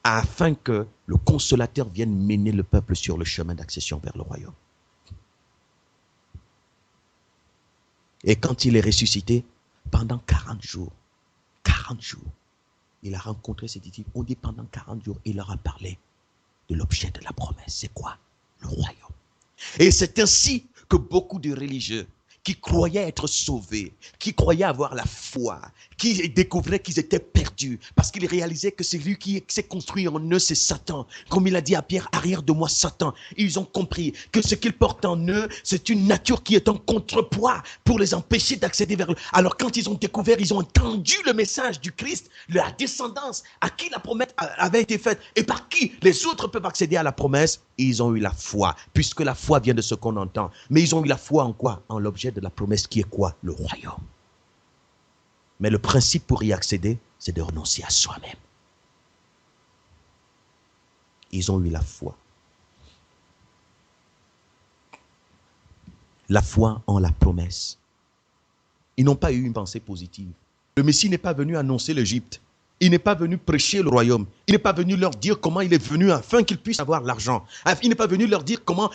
afin que le consolateur vienne mener le peuple sur le chemin d'accession vers le royaume. Et quand il est ressuscité, pendant 40 jours, il a rencontré ses disciples. On dit pendant 40 jours, il leur a parlé de l'objet de la promesse. C'est quoi? Le royaume. Et c'est ainsi que beaucoup de religieux qui croyaient être sauvés, qui croyaient avoir la foi, qui découvraient qu'ils étaient perdus, parce qu'ils réalisaient que celui qui s'est construit en eux, c'est Satan. Comme il a dit à Pierre, arrière de moi Satan. Ils ont compris que ce qu'ils portent en eux, c'est une nature qui est en contrepoids pour les empêcher d'accéder vers eux. Alors quand ils ont découvert, ils ont entendu le message du Christ, la descendance, à qui la promesse avait été faite, et par qui les autres peuvent accéder à la promesse, ils ont eu la foi, puisque la foi vient de ce qu'on entend. Mais ils ont eu la foi en quoi? En l'objet de la promesse qui est quoi? Le royaume. Mais le principe pour y accéder, c'est de renoncer à soi-même. Ils ont eu la foi. La foi en la promesse. Ils n'ont pas eu une pensée positive. Le Messie n'est pas venu annoncer l'Égypte. Il n'est pas venu prêcher le royaume. Il n'est pas venu leur dire comment il est venu afin qu'ils puissent avoir l'argent. Il n'est pas venu leur dire comment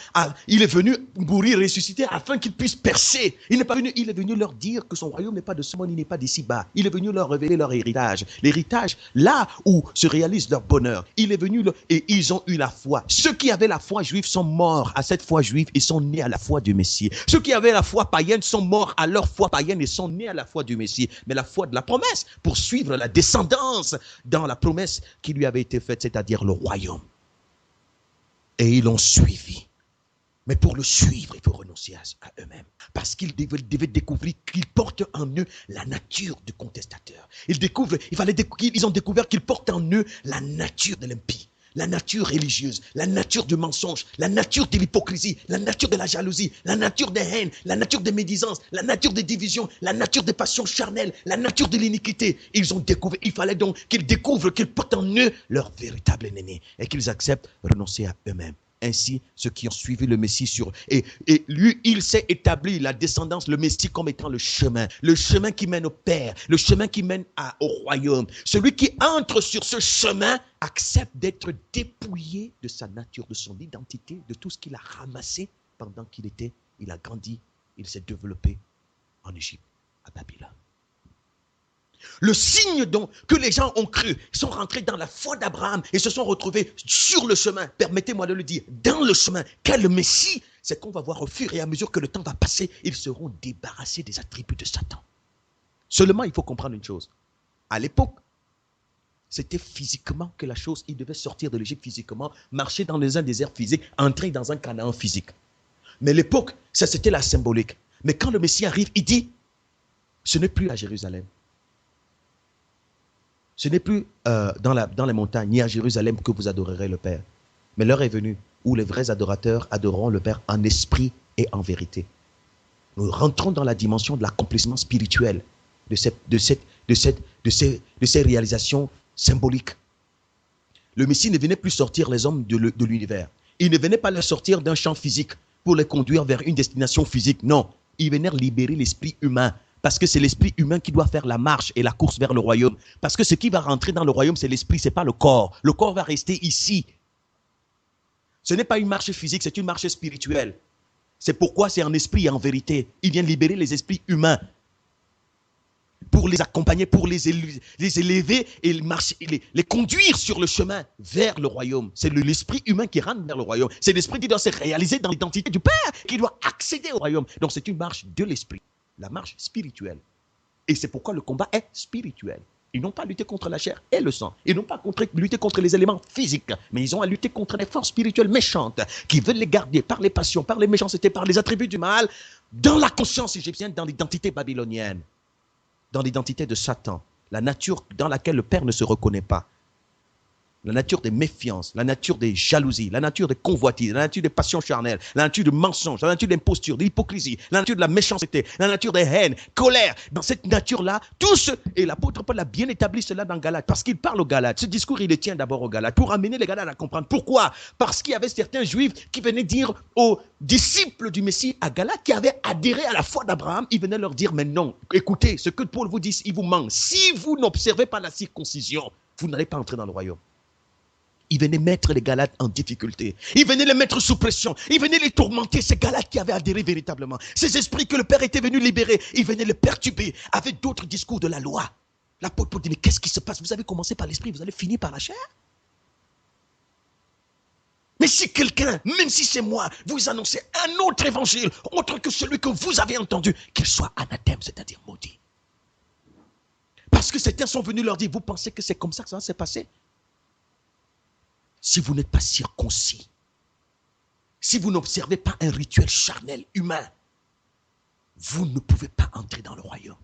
il est venu mourir, ressusciter afin qu'ils puissent percer. Il n'est pas venu, il est venu leur dire que son royaume n'est pas de ce monde, il n'est pas d'ici-bas. Il est venu leur révéler leur héritage. L'héritage, là où se réalise leur bonheur. Il est venu et ils ont eu la foi. Ceux qui avaient la foi juive sont morts à cette foi juive et sont nés à la foi du Messie. Ceux qui avaient la foi païenne sont morts à leur foi païenne et sont nés à la foi du Messie. Mais la foi de la promesse pour suivre la descendance dans la promesse qui lui avait été faite, c'est-à-dire le royaume. Et ils l'ont suivi. Mais pour le suivre, il faut renoncer à eux-mêmes. Parce qu'ils devaient découvrir qu'ils portent en eux la nature du contestateur. Ils ont découvert qu'ils portent en eux la nature de l'impie, la nature religieuse, la nature du mensonge, la nature de l'hypocrisie, la nature de la jalousie, la nature des haines, la nature des médisances, la nature des divisions, la nature des passions charnelles, la nature de l'iniquité. Ils ont découvert, il fallait donc qu'ils découvrent qu'ils portent en eux leur véritable ennemi et qu'ils acceptent de renoncer à eux-mêmes. Ainsi, ceux qui ont suivi le Messie et lui, il s'est établi la descendance, le Messie comme étant le chemin qui mène au Père, le chemin qui mène au royaume. Celui qui entre sur ce chemin accepte d'être dépouillé de sa nature, de son identité, de tout ce qu'il a ramassé pendant qu'il a grandi, il s'est développé en Égypte, à Babylone. Le signe donc que les gens ont cru, sont rentrés dans la foi d'Abraham et se sont retrouvés sur le chemin, permettez-moi de le dire, dans le chemin, qu'est le Messie, c'est qu'on va voir au fur et à mesure que le temps va passer, ils seront débarrassés des attributs de Satan. Seulement, il faut comprendre une chose. À l'époque, c'était physiquement que la chose, ils devaient sortir de l'Égypte physiquement, marcher dans un désert physique, entrer dans un Canaan physique. Mais l'époque, ça c'était la symbolique. Mais quand le Messie arrive, il dit, ce n'est plus à Jérusalem. Ce n'est plus dans les montagnes, ni à Jérusalem que vous adorerez le Père. Mais l'heure est venue où les vrais adorateurs adoreront le Père en esprit et en vérité. Nous rentrons dans la dimension de l'accomplissement spirituel de ces réalisations symboliques. Le Messie ne venait plus sortir les hommes de l'univers. Il ne venait pas les sortir d'un champ physique pour les conduire vers une destination physique. Non, il venait libérer l'esprit humain. Parce que c'est l'esprit humain qui doit faire la marche et la course vers le royaume. Parce que ce qui va rentrer dans le royaume, c'est l'esprit, ce n'est pas le corps. Le corps va rester ici. Ce n'est pas une marche physique, c'est une marche spirituelle. C'est pourquoi c'est en esprit et en vérité. Il vient libérer les esprits humains pour les accompagner, pour les élever et les conduire sur le chemin vers le royaume. C'est l'esprit humain qui rentre vers le royaume. C'est l'esprit qui doit se réaliser dans l'identité du Père, qui doit accéder au royaume. Donc c'est une marche de l'esprit. La marche spirituelle. Et c'est pourquoi le combat est spirituel. Ils n'ont pas à lutter contre la chair et le sang. Ils n'ont pas à lutter contre les éléments physiques. Mais ils ont à lutter contre les forces spirituelles méchantes qui veulent les garder par les passions, par les méchancetés, par les attributs du mal, dans la conscience égyptienne, dans l'identité babylonienne, dans l'identité de Satan, la nature dans laquelle le Père ne se reconnaît pas. La nature des méfiances, la nature des jalousies, la nature des convoitises, la nature des passions charnelles, la nature du mensonge, la nature de l'imposture, de l'hypocrisie, la nature de la méchanceté, la nature des haines, colère. Dans cette nature-là, tous, et l'apôtre Paul a bien établi cela dans Galates, parce qu'il parle aux Galates. Ce discours, il le tient d'abord aux Galates, pour amener les Galates à comprendre. Pourquoi? Parce qu'il y avait certains Juifs qui venaient dire aux disciples du Messie à Galates, qui avaient adhéré à la foi d'Abraham, ils venaient leur dire, mais non, écoutez, ce que Paul vous dit, il vous manque. Si vous n'observez pas la circoncision, vous n'allez pas entrer dans le royaume. Il venait mettre les Galates en difficulté. Il venait les mettre sous pression. Il venait les tourmenter, ces Galates qui avaient adhéré véritablement. Ces esprits que le Père était venu libérer, il venait les perturber avec d'autres discours de la loi. L'apôtre Paul dit, mais qu'est-ce qui se passe? Vous avez commencé par l'esprit, vous allez finir par la chair? Mais si quelqu'un, même si c'est moi, vous annoncez un autre évangile, autre que celui que vous avez entendu, qu'il soit anathème, c'est-à-dire maudit. Parce que certains sont venus leur dire, vous pensez que c'est comme ça que ça s'est passé? Si vous n'êtes pas circoncis, si vous n'observez pas un rituel charnel humain, vous ne pouvez pas entrer dans le royaume.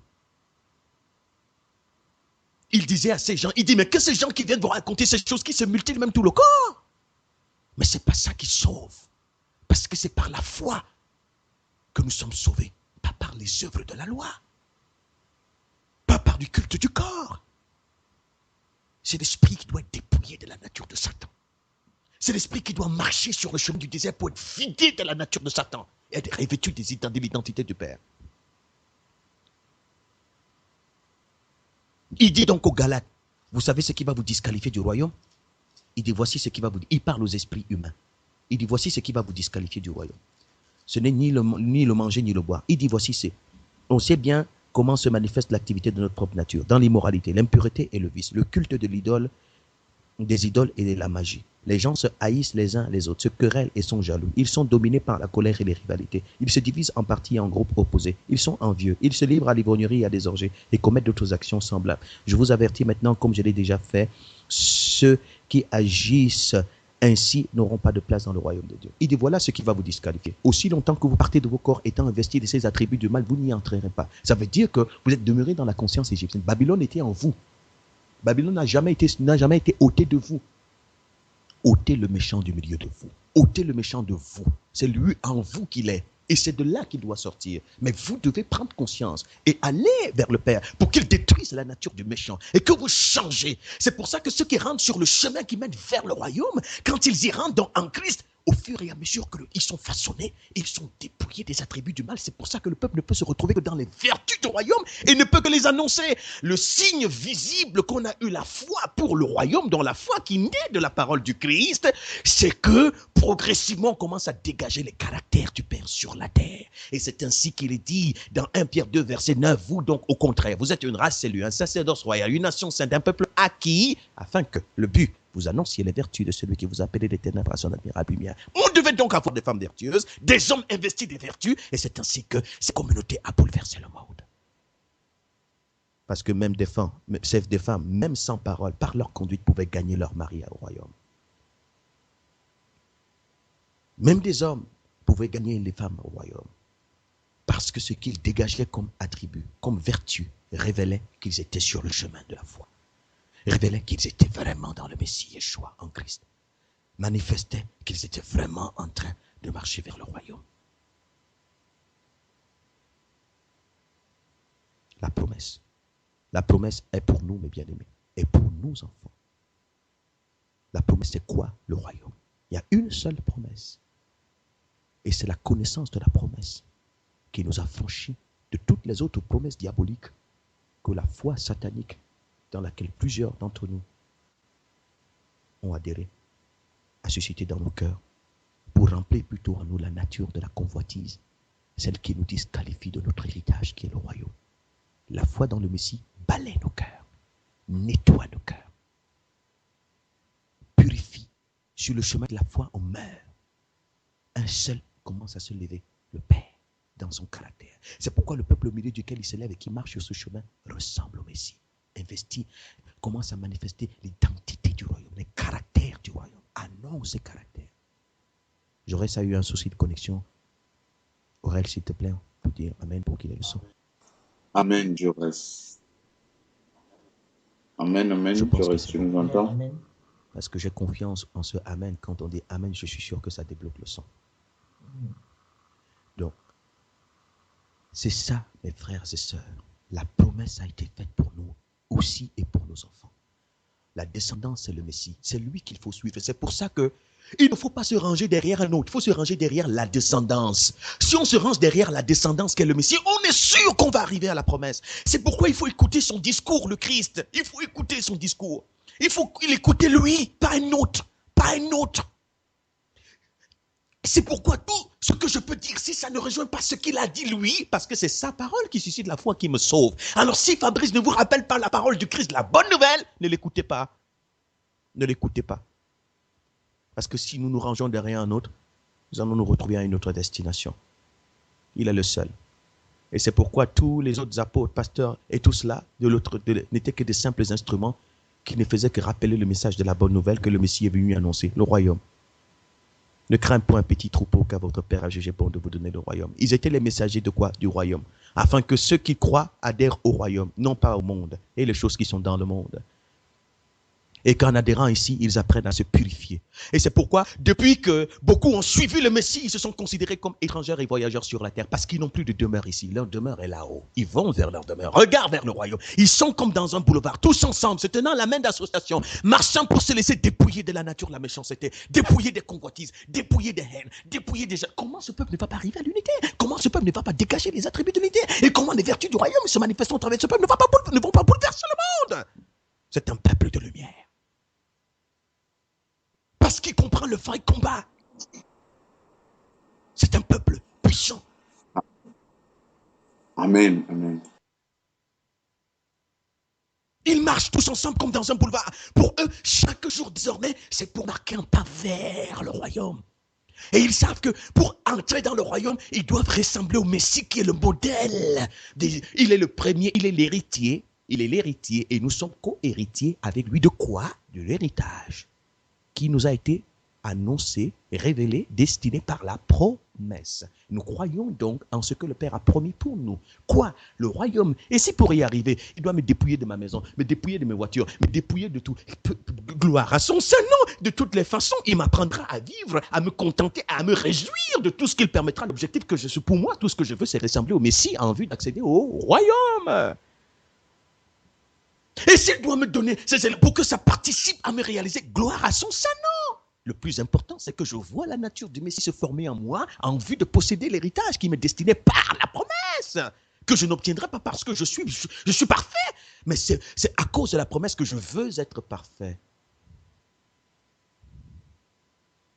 Il disait à ces gens, il dit, mais que ces gens qui viennent vous raconter ces choses qui se mutilent même tout le corps. Mais ce n'est pas ça qui sauve. Parce que c'est par la foi que nous sommes sauvés, pas par les œuvres de la loi, pas par du culte du corps. C'est l'esprit qui doit être dépouillé de la nature de Satan. C'est l'esprit qui doit marcher sur le chemin du désert pour être vidé de la nature de Satan et être revêtu de l'identité du Père. Il dit donc aux Galates, Vous savez ce qui va vous disqualifier du royaume? Il dit, voici ce qui va vous... Il parle aux esprits humains. Il dit, voici ce qui va vous disqualifier du royaume. Ce n'est ni le manger, ni le boire. Il dit, voici c'est... On sait bien comment se manifeste l'activité de notre propre nature, dans l'immoralité, l'impureté et le vice, le culte de l'idole, des idoles et de la magie. Les gens se haïssent les uns les autres, se querellent et sont jaloux. Ils sont dominés par la colère et les rivalités. Ils se divisent en parties et en groupes opposés. Ils sont envieux. Ils se livrent à l'ivrognerie et à des orgies et commettent d'autres actions semblables. Je vous avertis maintenant, comme je l'ai déjà fait, ceux qui agissent ainsi n'auront pas de place dans le royaume de Dieu. Il dit, voilà ce qui va vous disqualifier. Aussi longtemps que vous partez de vos corps étant investis de ces attributs du mal, vous n'y entrerez pas. Ça veut dire que vous êtes demeurés dans la conscience égyptienne. Babylone était en vous. Babylone n'a jamais été ôté de vous. Ôtez le méchant du milieu de vous. Ôtez le méchant de vous. C'est lui en vous qu'il est. Et c'est de là qu'il doit sortir. Mais vous devez prendre conscience et aller vers le Père pour qu'il détruise la nature du méchant et que vous changez. C'est pour ça que ceux qui rentrent sur le chemin qui mène vers le royaume, quand ils y rentrent en Christ, au fur et à mesure qu'ils sont façonnés, ils sont dépouillés des attributs du mal. C'est pour ça que le peuple ne peut se retrouver que dans les vertus du royaume et ne peut que les annoncer. Le signe visible qu'on a eu la foi pour le royaume, dans la foi qui naît de la parole du Christ, c'est que progressivement on commence à dégager les caractères du Père sur la terre. Et c'est ainsi qu'il est dit dans 1 Pierre 2, verset 9, vous donc au contraire, vous êtes une race élue, un sacerdoce royal, une nation sainte, un peuple acquis, afin que le but, vous annonciez les vertus de celui qui vous a appelé des ténèbres à son admirable lumière. On devait donc avoir des femmes vertueuses, des hommes investis des vertus, et c'est ainsi que cette communauté a bouleversé le monde. Parce que même des femmes, même sans parole, par leur conduite, pouvaient gagner leur mari au royaume. Même des hommes pouvaient gagner les femmes au royaume. Parce que ce qu'ils dégageaient comme attribut, comme vertu, révélait qu'ils étaient sur le chemin de la foi. Révélait qu'ils étaient vraiment dans le Messie Yeshua en Christ. Manifestait qu'ils étaient vraiment en train de marcher vers le royaume. La promesse. La promesse est pour nous, mes bien-aimés, et pour nous, enfants. La promesse, c'est quoi le royaume? Il y a une seule promesse. Et c'est la connaissance de la promesse qui nous a franchis de toutes les autres promesses diaboliques que la foi satanique dans laquelle plusieurs d'entre nous ont adhéré, a suscité dans nos cœurs, pour remplir plutôt en nous la nature de la convoitise, celle qui nous disqualifie de notre héritage qui est le royaume. La foi dans le Messie balaie nos cœurs, nettoie nos cœurs, purifie. Sur le chemin de la foi, on meurt. Un seul commence à se lever, le Père, dans son caractère. C'est pourquoi le peuple au milieu duquel il s'élève et qui marche sur ce chemin ressemble au Messie. Investi, commence à manifester l'identité du royaume, les caractères du royaume. Annonce ces caractères. J'aurais ça eu un souci de connexion. Aurel, s'il te plaît, on peut dire Amen pour qu'il ait le son. Amen, Jaurès. Amen, amen, Jaurès, tu nous entends? Parce que j'ai confiance en ce Amen. Quand on dit Amen, je suis sûr que ça débloque le son. Donc, c'est ça, mes frères et sœurs. La promesse a été faite pour nous aussi et pour nos enfants. La descendance, c'est le Messie. C'est lui qu'il faut suivre. C'est pour ça que il ne faut pas se ranger derrière un autre. Il faut se ranger derrière la descendance. Si on se range derrière la descendance qu'est le Messie, on est sûr qu'on va arriver à la promesse. C'est pourquoi il faut écouter son discours, le Christ. Il faut écouter son discours. Il faut écouter lui, pas un autre. Pas un autre. C'est pourquoi tout ce que je peux dire, si ça ne rejoint pas ce qu'il a dit lui, parce que c'est sa parole qui suscite la foi qui me sauve. Alors si Fabrice ne vous rappelle pas la parole du Christ, la bonne nouvelle, ne l'écoutez pas. Ne l'écoutez pas. Parce que si nous nous rangeons derrière un autre, nous allons nous retrouver à une autre destination. Il est le seul. Et c'est pourquoi tous les autres apôtres, pasteurs et tout cela n'étaient que des simples instruments qui ne faisaient que rappeler le message de la bonne nouvelle que le Messie est venu annoncer, le royaume. Ne crains point un petit troupeau car votre Père a jugé bon de vous donner le royaume. Ils étaient les messagers de quoi? Du royaume. Afin que ceux qui croient adhèrent au royaume, non pas au monde et les choses qui sont dans le monde. Et qu'en adhérant ici, ils apprennent à se purifier. Et c'est pourquoi, depuis que beaucoup ont suivi le Messie, ils se sont considérés comme étrangers et voyageurs sur la terre, parce qu'ils n'ont plus de demeure ici. Leur demeure est là-haut. Ils vont vers leur demeure. Regarde vers le royaume. Ils sont comme dans un boulevard, tous ensemble, se tenant la main d'association, marchant pour se laisser dépouiller de la nature de la méchanceté, dépouiller des convoitises, dépouiller des haines, dépouiller des... Comment ce peuple ne va pas arriver à l'unité? Comment ce peuple ne va pas dégager les attributs de l'unité? Et comment les vertus du royaume se manifestent au travers de ce peuple ne vont pas bouleverser le monde? C'est un peuple de lumière. Parce qu'il comprend le vrai combat. C'est un peuple puissant. Amen. Amen. Ils marchent tous ensemble comme dans un boulevard. Pour eux, chaque jour désormais, c'est pour marquer un pas vers le royaume. Et ils savent que pour entrer dans le royaume, ils doivent ressembler au Messie qui est le modèle. Il est le premier, il est l'héritier. Il est l'héritier et nous sommes co-héritiers avec lui de quoi? De l'héritage qui nous a été annoncé, révélé, destiné par la promesse. Nous croyons donc en ce que le Père a promis pour nous. Quoi? Le royaume. Et si pour y arriver, il doit me dépouiller de ma maison, me dépouiller de mes voitures, me dépouiller de tout. Gloire à son Saint nom. De toutes les façons, il m'apprendra à vivre, à me contenter, à me réjouir de tout ce qu'il permettra. L'objectif que je suis pour moi, tout ce que je veux, c'est ressembler au Messie en vue d'accéder au royaume. Et s'il doit me donner ses ailes pour que ça participe à me réaliser, gloire à son Saint nom. Le plus important, c'est que je vois la nature du Messie se former en moi en vue de posséder l'héritage qui m'est destiné par la promesse, que je n'obtiendrai pas parce que je suis parfait, mais c'est à cause de la promesse que je veux être parfait.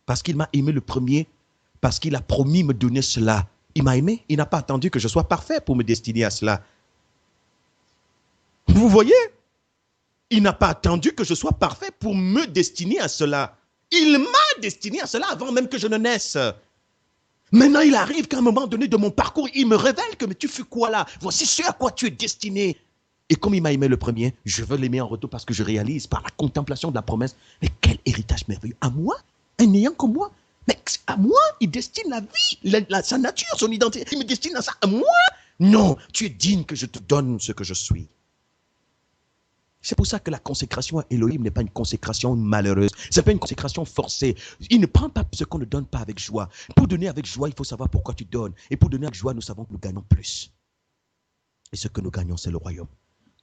Parce qu'il m'a aimé le premier, parce qu'il a promis me donner cela. Il m'a aimé, il n'a pas attendu que je sois parfait pour me destiner à cela. Vous voyez? Il n'a pas attendu que je sois parfait pour me destiner à cela. Il m'a destiné à cela avant même que je ne naisse. Maintenant, il arrive qu'à un moment donné de mon parcours, il me révèle que mais tu fais quoi là? Voici ce à quoi tu es destiné. Et comme il m'a aimé le premier, je veux l'aimer en retour parce que je réalise par la contemplation de la promesse, mais quel héritage merveilleux. À moi, un ayant comme moi, mais à moi, il destine la vie, sa nature, son identité. Il me destine à ça. À moi? Non, tu es digne que je te donne ce que je suis. C'est pour ça que la consécration à Elohim n'est pas une consécration malheureuse. Ce n'est pas une consécration forcée. Il ne prend pas ce qu'on ne donne pas avec joie. Pour donner avec joie, il faut savoir pourquoi tu donnes. Et pour donner avec joie, nous savons que nous gagnons plus. Et ce que nous gagnons, c'est le royaume.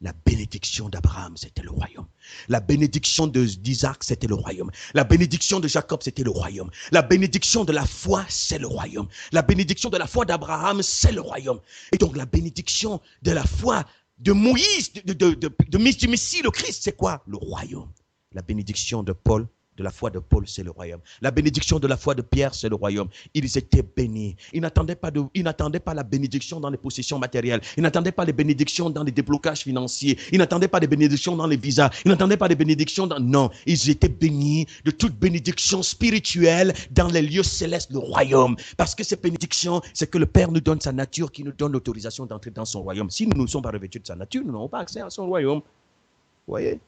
La bénédiction d'Abraham, c'était le royaume. La bénédiction d'Isaac, c'était le royaume. La bénédiction de Jacob, c'était le royaume. La bénédiction de la foi, c'est le royaume. La bénédiction de la foi d'Abraham, c'est le royaume. Et donc la bénédiction de la foi de Moïse, du Messie, le Christ, c'est quoi? Le royaume. La bénédiction de Paul, de la foi de Paul, c'est le royaume. La bénédiction de la foi de Pierre, c'est le royaume. Ils étaient bénis. Ils n'attendaient pas la bénédiction dans les possessions matérielles. Ils n'attendaient pas les bénédictions dans les déblocages financiers. Ils n'attendaient pas les bénédictions dans les visas. Ils n'attendaient pas les bénédictions dans... Non, ils étaient bénis de toute bénédiction spirituelle dans les lieux célestes, le royaume. Parce que ces bénédictions, c'est que le Père nous donne sa nature qui nous donne l'autorisation d'entrer dans son royaume. Si nous ne sommes pas revêtus de sa nature, nous n'aurons pas accès à son royaume. Vous voyez?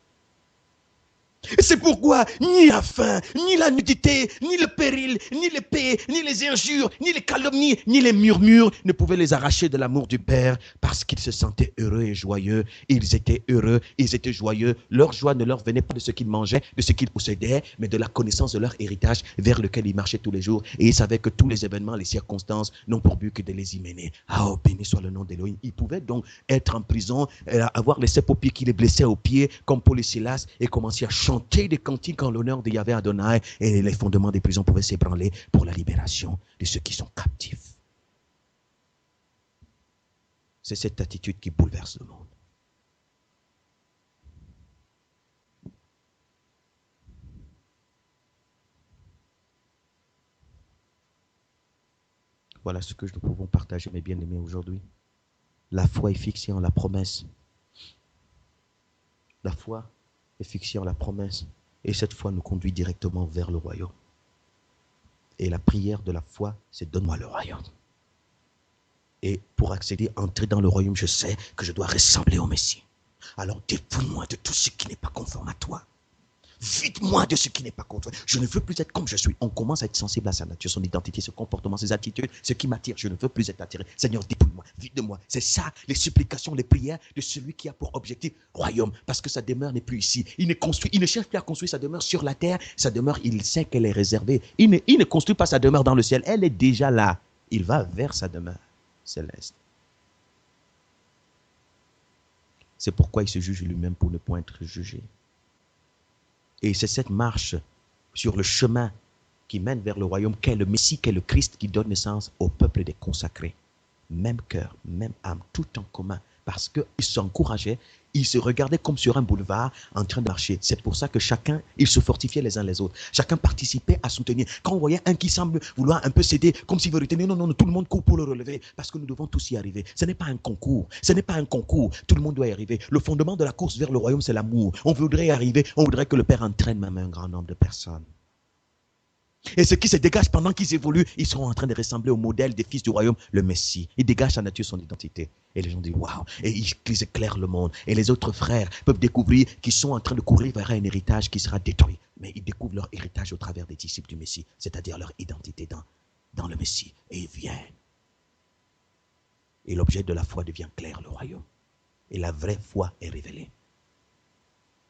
C'est pourquoi ni la faim, ni la nudité, ni le péril, ni l'épée, ni les injures, ni les calomnies, ni les murmures ne pouvaient les arracher de l'amour du Père parce qu'ils se sentaient heureux et joyeux. Ils étaient heureux, ils étaient joyeux. Leur joie ne leur venait pas de ce qu'ils mangeaient, de ce qu'ils possédaient, mais de la connaissance de leur héritage vers lequel ils marchaient tous les jours. Et ils savaient que tous les événements, les circonstances n'ont pour but que de les y mener. Ah, oh, béni soit le nom d'Élohim. Ils pouvaient donc être en prison, avoir les sept-paupiers qui les blessaient aux pieds, comme Paul et Silas, et commencer à chanter des cantiques en l'honneur de Yahvé Adonai, et les fondements des prisons pouvaient s'ébranler pour la libération de ceux qui sont captifs. C'est cette attitude qui bouleverse le monde. Voilà ce que nous pouvons partager, mes bien-aimés, aujourd'hui. La foi est fixée en la promesse. La foi est fixée en la promesse. Et cette foi nous conduit directement vers le royaume. Et la prière de la foi, c'est donne-moi le royaume. Et pour accéder, entrer dans le royaume, je sais que je dois ressembler au Messie. Alors dépouille-moi de tout ce qui n'est pas conforme à toi. Vide-moi de ce qui n'est pas contre toi. Je ne veux plus être comme je suis. On commence à être sensible à sa nature, son identité, son comportement, ses attitudes, ce qui m'attire. Je ne veux plus être attiré. Seigneur, dépouille-moi, vide-moi. C'est ça, les supplications, les prières de celui qui a pour objectif royaume. Parce que sa demeure n'est plus ici. Il ne cherche plus à construire sa demeure sur la terre. Sa demeure, il sait qu'elle est réservée. Il ne construit pas sa demeure dans le ciel. Elle est déjà là. Il va vers sa demeure céleste. C'est pourquoi il se juge lui-même pour ne point être jugé. Et c'est cette marche sur le chemin qui mène vers le royaume qu'est le Messie, qu'est le Christ, qui donne naissance au peuple des consacrés. Même cœur, même âme, tout en commun. Parce qu'ils s'encourageaient, Ils se regardaient comme sur un boulevard en train de marcher. C'est pour ça que chacun, ils se fortifiaient les uns les autres. Chacun participait à soutenir. Quand on voyait un qui semble vouloir un peu céder, comme s'il veut retenir, non, non, non, tout le monde court pour le relever, parce que nous devons tous y arriver. Ce n'est pas un concours. Ce n'est pas un concours. Tout le monde doit y arriver. Le fondement de la course vers le royaume, c'est l'amour. On voudrait y arriver. On voudrait que le Père entraîne même un grand nombre de personnes. Et ce qui se dégage pendant qu'ils évoluent, ils seront en train de ressembler au modèle des fils du royaume, le Messie. Ils dégagent sa nature, son identité. Et les gens disent waouh. Et ils éclairent le monde. Et les autres frères peuvent découvrir qu'ils sont en train de courir vers un héritage qui sera détruit. Mais ils découvrent leur héritage au travers des disciples du Messie, c'est-à-dire leur identité dans le Messie. Et ils viennent. Et l'objet de la foi devient clair, le royaume. Et la vraie foi est révélée.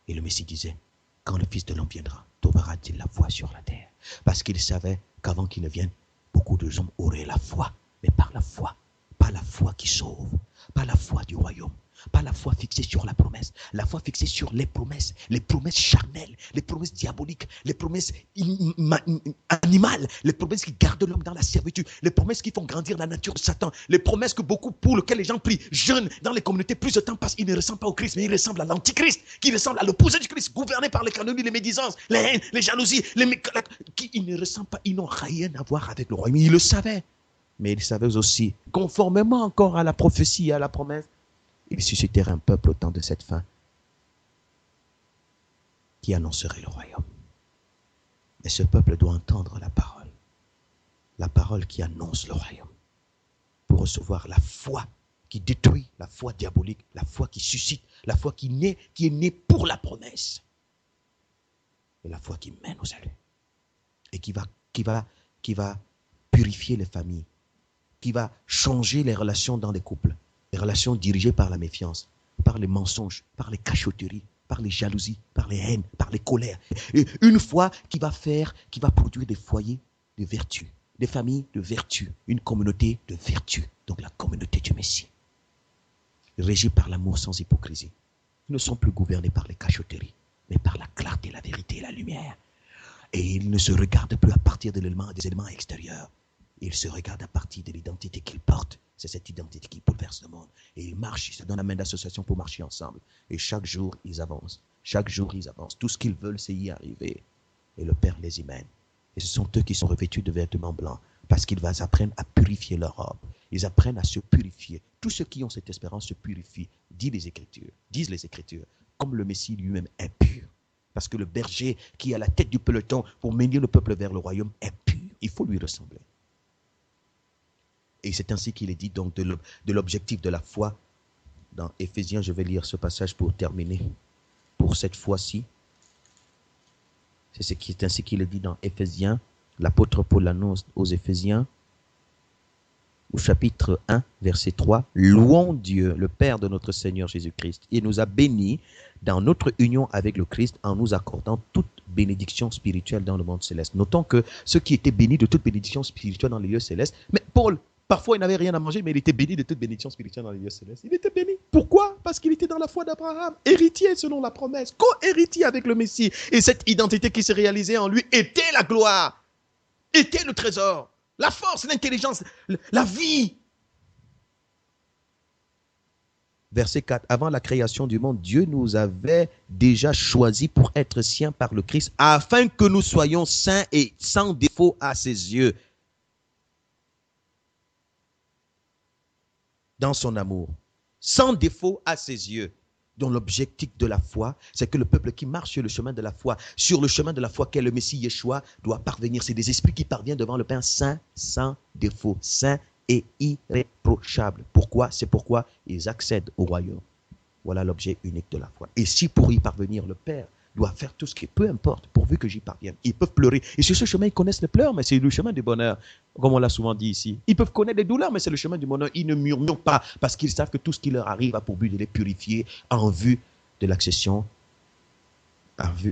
Et le Messie disait, quand le Fils de l'homme viendra, trouvera-t-il la foi sur la terre? Parce qu'il savait qu'avant qu'il ne vienne, beaucoup de gens auraient la foi. Mais par la foi, pas la foi qui sauve, pas la foi du royaume, pas la foi fixée sur la promesse, la foi fixée sur les promesses charnelles, les promesses diaboliques, les promesses animales, les promesses qui gardent l'homme dans la servitude, les promesses qui font grandir la nature de Satan, les promesses que beaucoup, pour lesquelles les gens prient, jeûnent dans les communautés plus de temps parce qu'ils ne ressemblent pas au Christ, mais ils ressemblent à l'antichrist, qui ressemble à l'opposé du Christ, gouverné par les calomnies, les médisances, les haines, les jalousies, ils ne ressemblent pas, ils n'ont rien à voir avec le royaume. Ils le savaient, mais ils savaient aussi, conformément encore à la prophétie et à la promesse, ils suscitèrent un peuple au temps de cette fin qui annoncerait le royaume. Et ce peuple doit entendre la parole qui annonce le royaume, pour recevoir la foi qui détruit, la foi diabolique, la foi qui suscite, la foi qui est née pour la promesse, et la foi qui mène au salut, et qui va purifier les familles, qui va changer les relations dans les couples, les relations dirigées par la méfiance, par les mensonges, par les cachotteries, par les jalousies, par les haines, par les colères. Et une foi qui va produire des foyers de vertu, des familles de vertu, une communauté de vertu, donc la communauté du Messie, régie par l'amour sans hypocrisie. Ils ne sont plus gouvernés par les cachotteries, mais par la clarté, la vérité et la lumière. Et ils ne se regardent plus à partir des éléments extérieurs. Ils se regardent à partir de l'identité qu'ils portent. C'est cette identité qui bouleverse le monde. Et ils marchent, ils se donnent la main d'association pour marcher ensemble. Et chaque jour, ils avancent. Chaque jour, ils avancent. Tout ce qu'ils veulent, c'est y arriver. Et le Père les y mène. Et ce sont eux qui sont revêtus de vêtements blancs. Parce qu'ils apprennent à purifier leur robe. Ils apprennent à se purifier. Tous ceux qui ont cette espérance se purifient. Disent les Écritures. Comme le Messie lui-même est pur. Parce que le berger qui est à la tête du peloton pour mener le peuple vers le royaume est pur. Il faut lui ressembler. Et c'est ainsi qu'il est dit donc de l'objectif de la foi. Dans Éphésiens, je vais lire ce passage pour terminer. Pour cette fois-ci, c'est ainsi qu'il est dit dans Éphésiens. L'apôtre Paul annonce aux Éphésiens, au chapitre 1, verset 3, « Louons Dieu, le Père de notre Seigneur Jésus-Christ. Il nous a bénis dans notre union avec le Christ en nous accordant toute bénédiction spirituelle dans le monde céleste. » Notons que ceux qui étaient bénis de toute bénédiction spirituelle dans les lieux célestes, mais Paul, parfois il n'avait rien à manger, mais il était béni de toute bénédiction spirituelle dans les lieux célestes. Il était béni. Pourquoi? Parce qu'il était dans la foi d'Abraham, héritier selon la promesse, co-héritier avec le Messie. Et cette identité qui se réalisait en lui était la gloire, était le trésor, la force, l'intelligence, la vie. Verset 4. Avant la création du monde, Dieu nous avait déjà choisis pour être siens par le Christ, afin que nous soyons saints et sans défaut à ses yeux. Dans son amour, sans défaut à ses yeux. Donc l'objectif de la foi, c'est que le peuple qui marche sur le chemin de la foi, qu'est le Messie Yeshua, doit parvenir. C'est des esprits qui parviennent devant le Père saint, sans défaut, saint et irréprochable. Pourquoi? C'est pourquoi ils accèdent au royaume. Voilà l'objet unique de la foi. Et si pour y parvenir, le Père doit faire tout ce qui est, peu importe, pourvu que j'y parvienne. Ils peuvent pleurer. Et sur ce chemin, ils connaissent les pleurs, mais c'est le chemin du bonheur, comme on l'a souvent dit ici. Ils peuvent connaître des douleurs, mais c'est le chemin du bonheur. Ils ne murmurent pas, parce qu'ils savent que tout ce qui leur arrive a pour but de les purifier en vue de l'accession,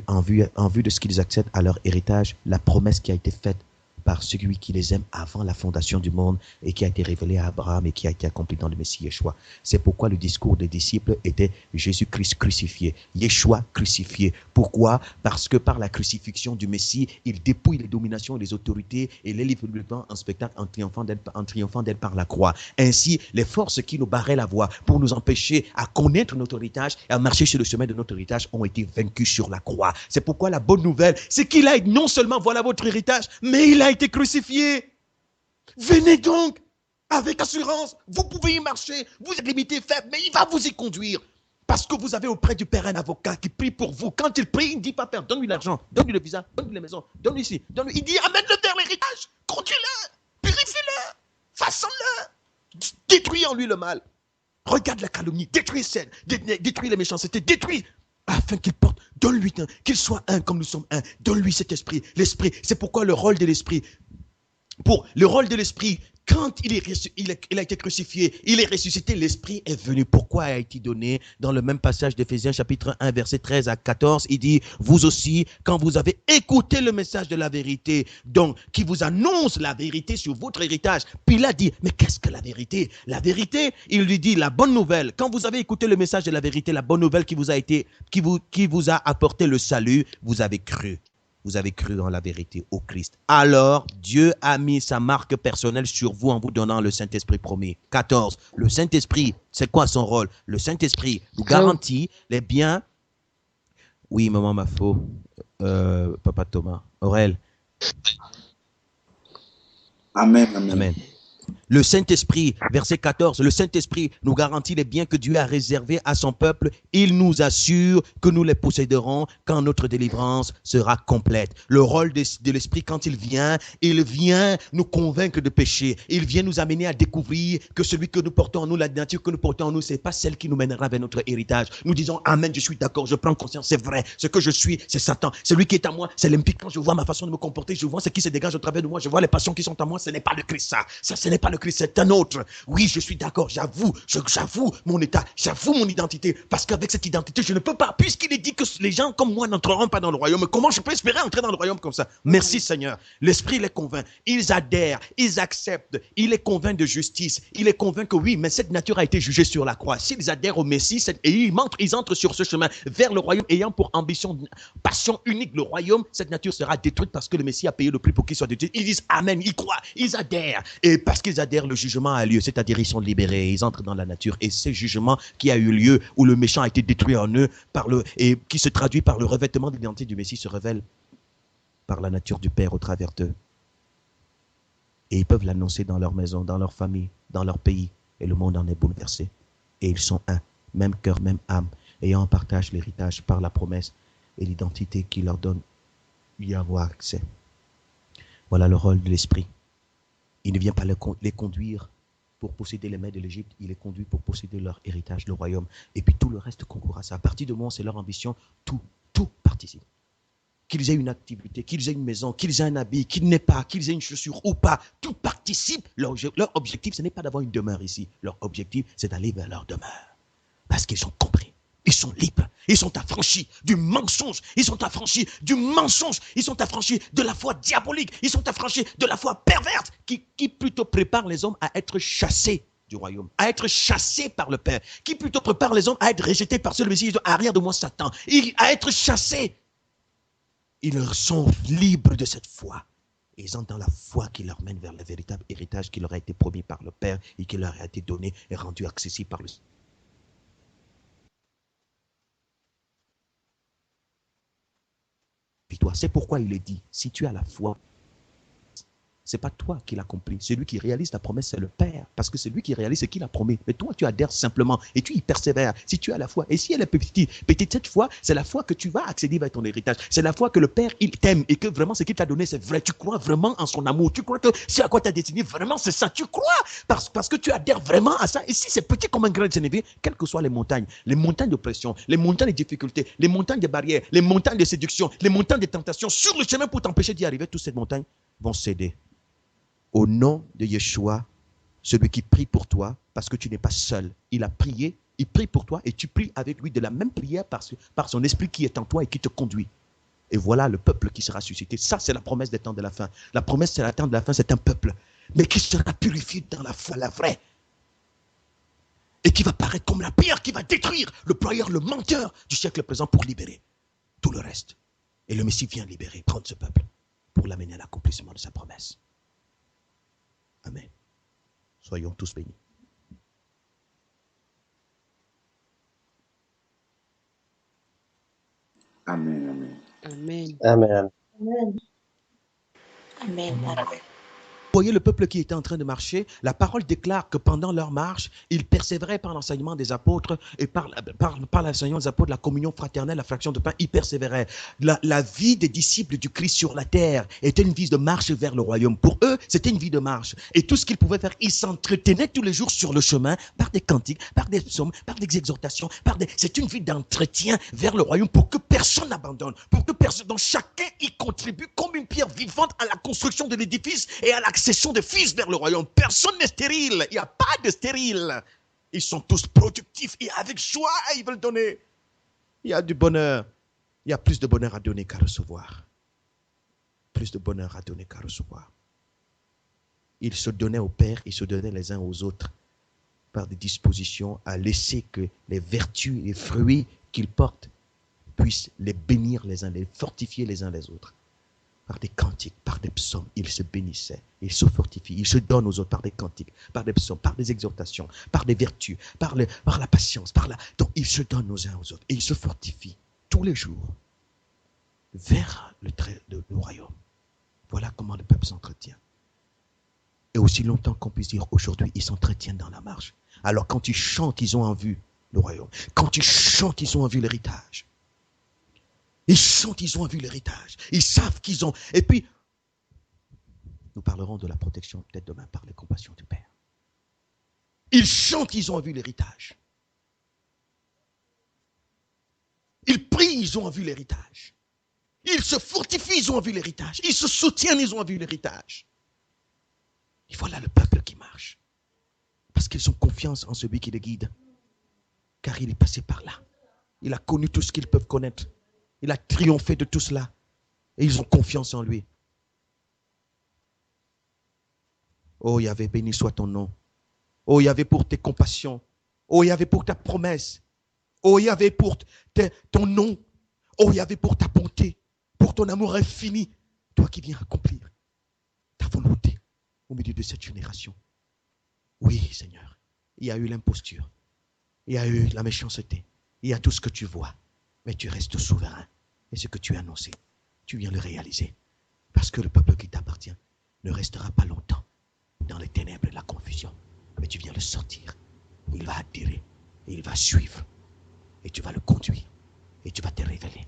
en vue de ce qu'ils accèdent à leur héritage, la promesse qui a été faite par celui qui les aime avant la fondation du monde et qui a été révélé à Abraham et qui a été accompli dans le Messie Yeshua. C'est pourquoi le discours des disciples était Jésus-Christ crucifié, Yeshua crucifié. Pourquoi? Parce que par la crucifixion du Messie, il dépouille les dominations et les autorités et les livre le temps en spectacle en triomphant d'elle par la croix. Ainsi, les forces qui nous barraient la voie pour nous empêcher à connaître notre héritage et à marcher sur le chemin de notre héritage ont été vaincus sur la croix. C'est pourquoi la bonne nouvelle, c'est qu'il a non seulement voilà votre héritage, mais il a été crucifié. Venez donc avec assurance. Vous pouvez y marcher. Vous êtes limité, faible, mais il va vous y conduire. Parce que vous avez auprès du Père un avocat qui prie pour vous. Quand il prie, il ne dit pas Père, donne-lui l'argent, donne-lui le visa, donne-lui les maisons, donne-lui ici, donne-lui. Il dit amène-le vers l'héritage, conduis-le, purifie-le, façonne-le, détruis en lui le mal. Regarde la calomnie, détruis les méchancetés, détruis afin qu'il porte, donne-lui qu'il soit un comme nous sommes un, donne-lui cet esprit, l'esprit. C'est pourquoi le rôle de l'esprit, quand il a été crucifié, il est ressuscité, l'esprit est venu. Pourquoi a été donné? Dans le même passage d'Éphésiens chapitre 1, verset 13 à 14, il dit, vous aussi, quand vous avez écouté le message de la vérité, donc qui vous annonce la vérité sur votre héritage, puis il a dit, mais qu'est-ce que la vérité? La vérité, il lui dit, la bonne nouvelle, quand vous avez écouté le message de la vérité, la bonne nouvelle qui vous a apporté le salut, vous avez cru. Vous avez cru dans la vérité au Christ. Alors, Dieu a mis sa marque personnelle sur vous en vous donnant le Saint-Esprit promis. 14. Le Saint-Esprit, c'est quoi son rôle? Le Saint-Esprit nous garantit les biens. Oui, maman Mafo, papa Thomas, Aurel. Amen, amen. Amen. Le Saint-Esprit, verset 14, le Saint-Esprit nous garantit les biens que Dieu a réservés à son peuple. Il nous assure que nous les posséderons quand notre délivrance sera complète. Le rôle de l'Esprit, quand il vient nous convaincre de péché. Il vient nous amener à découvrir que celui que nous portons en nous, la nature que nous portons en nous, ce n'est pas celle qui nous mènera vers notre héritage. Nous disons, Amen, je suis d'accord, je prends conscience, c'est vrai. Ce que je suis, c'est Satan. Celui qui est à moi, c'est l'impie. Quand je vois ma façon de me comporter, je vois ce qui se dégage au travers de moi, je vois les passions qui sont à moi, ce n'est pas le Christ, ça ce n'est pas le Christ, c'est un autre. Oui, je suis d'accord, j'avoue mon état, j'avoue mon identité, parce qu'avec cette identité, je ne peux pas, puisqu'il est dit que les gens comme moi n'entreront pas dans le royaume. Comment je peux espérer entrer dans le royaume comme ça? Merci Seigneur. L'Esprit les convainc, ils adhèrent, ils acceptent, il les convainc de justice, il les convainc que oui, mais cette nature a été jugée sur la croix. S'ils adhèrent au Messie, et ils entrent sur ce chemin vers le royaume, ayant pour ambition, passion unique le royaume, cette nature sera détruite parce que le Messie a payé le prix pour qu'il soit détruit. Ils disent Amen, ils croient, ils adhèrent, et parce qu'ils adhèrent, le jugement a lieu, c'est-à-dire ils sont libérés, ils entrent dans la nature, et ce jugement qui a eu lieu, où le méchant a été détruit en eux, et qui se traduit par le revêtement de l'identité du Messie, se révèle par la nature du Père au travers d'eux. Et ils peuvent l'annoncer dans leur maison, dans leur famille, dans leur pays, et le monde en est bouleversé. Et ils sont un, même cœur, même âme, ayant en partage l'héritage par la promesse et l'identité qui leur donne y avoir accès. Voilà le rôle de l'Esprit. Il ne vient pas les conduire pour posséder les mets de l'Égypte, il les conduit pour posséder leur héritage, le royaume. Et puis tout le reste concourt à ça. À partir du moment où c'est leur ambition, tout participe. Qu'ils aient une activité, qu'ils aient une maison, qu'ils aient un habit, qu'ils n'aient pas, qu'ils aient une chaussure ou pas, tout participe. Leur objectif, ce n'est pas d'avoir une demeure ici. Leur objectif, c'est d'aller vers leur demeure. Parce qu'ils ont compris. Ils sont libres, ils sont affranchis du mensonge, ils sont affranchis du mensonge, ils sont affranchis de la foi diabolique, ils sont affranchis de la foi perverse qui plutôt prépare les hommes à être chassés du royaume, à être chassés par le Père, qui plutôt prépare les hommes à être rejetés par celui-ci, ils disent arrière de moi Satan, à être chassés. Ils sont libres de cette foi. Ils ont dans la foi qui leur mène vers le véritable héritage qui leur a été promis par le Père et qui leur a été donné et rendu accessible par le toi. C'est pourquoi il est dit, si tu as la foi, ce n'est pas toi qui l'accomplis. Celui qui réalise la promesse, c'est le Père. Parce que c'est lui qui réalise ce qu'il a promis. Mais toi, tu adhères simplement et tu y persévères. Si tu as la foi, et si elle est petite cette foi, c'est la foi que tu vas accéder vers ton héritage. C'est la foi que le Père, il t'aime et que vraiment ce qu'il t'a donné, c'est vrai. Tu crois vraiment en son amour. Tu crois que c'est à quoi tu as destiné, vraiment, c'est ça. Tu crois parce que tu adhères vraiment à ça. Et si c'est petit comme un grain de sénévé, quelles que soient les montagnes d'oppression, les montagnes de difficultés, les montagnes de barrières, les montagnes de séduction, les montagnes de tentation, sur le chemin pour t'empêcher d'y arriver, toutes ces montagnes vont céder. Au nom de Yeshua, celui qui prie pour toi, parce que tu n'es pas seul. Il a prié, il prie pour toi et tu pries avec lui de la même prière par son esprit qui est en toi et qui te conduit. Et voilà le peuple qui sera suscité. Ça, c'est la promesse des temps de la fin. La promesse des temps de la fin, c'est un peuple, mais qui sera purifié dans la foi, la vraie. Et qui va paraître comme la pierre qui va détruire le ployeur, le menteur du siècle présent pour libérer tout le reste. Et le Messie vient libérer, prendre ce peuple pour l'amener à l'accomplissement de sa promesse. Amen. Soyons tous bénis. Amen, amen. Amen. Amen. Amen. Amen. Voyez le peuple qui était en train de marcher, la parole déclare que pendant leur marche, ils persévéraient par l'enseignement des apôtres et par l'enseignement des apôtres, la communion fraternelle, la fraction de pain, ils persévéraient. La vie des disciples du Christ sur la terre était une vie de marche vers le royaume. Pour eux, c'était une vie de marche. Et tout ce qu'ils pouvaient faire, ils s'entretenaient tous les jours sur le chemin par des cantiques, par des psaumes, par des exhortations. C'est une vie d'entretien vers le royaume pour que personne n'abandonne, pour que personne, dont chacun y contribue comme une pierre vivante à la construction de l'édifice et à l'accession de fils vers le royaume. Personne n'est stérile. Il n'y a pas de stérile. Ils sont tous productifs et avec joie, ils veulent donner. Il y a du bonheur. Il y a plus de bonheur à donner qu'à recevoir. Plus de bonheur à donner qu'à recevoir. Ils se donnaient au Père, ils se donnaient les uns aux autres par des dispositions à laisser que les vertus et les fruits qu'ils portent puissent les bénir les uns, les fortifier les uns les autres. Par des cantiques, par des psaumes, ils se bénissaient, ils se fortifient, ils se donnent aux autres par des cantiques, par des psaumes, par des exhortations, par des vertus, par la patience, donc ils se donnent aux uns aux autres et ils se fortifient tous les jours vers le royaume. Voilà comment le peuple s'entretient. Et aussi longtemps qu'on puisse dire aujourd'hui, ils s'entretiennent dans la marche. Alors quand ils chantent, ils ont en vue le royaume. Quand ils chantent, ils ont en vue l'héritage. Ils chantent, ils ont vu l'héritage. Ils savent qu'ils ont. Et puis, nous parlerons de la protection peut-être demain par les compassions du Père. Ils chantent, ils ont vu l'héritage. Ils prient, ils ont vu l'héritage. Ils se fortifient, ils ont vu l'héritage. Ils se soutiennent, ils ont vu l'héritage. Et voilà le peuple qui marche. Parce qu'ils ont confiance en celui qui les guide. Car il est passé par là. Il a connu tout ce qu'ils peuvent connaître. Il a triomphé de tout cela. Et ils ont confiance en lui. Oh Yahvé, béni soit ton nom. Oh Yahvé, pour tes compassions. Oh Yahvé, pour ta promesse. Oh Yahvé, pour ton nom. Oh Yahvé, pour ta bonté. Pour ton amour infini. Toi qui viens accomplir ta volonté au milieu de cette génération. Oui, Seigneur. Il y a eu l'imposture. Il y a eu la méchanceté. Il y a tout ce que tu vois. Mais tu restes souverain. Et ce que tu as annoncé, tu viens le réaliser. Parce que le peuple qui t'appartient ne restera pas longtemps dans les ténèbres et la confusion. Mais tu viens le sortir. Il va adhérer. Et il va suivre. Et tu vas le conduire. Et tu vas te révéler.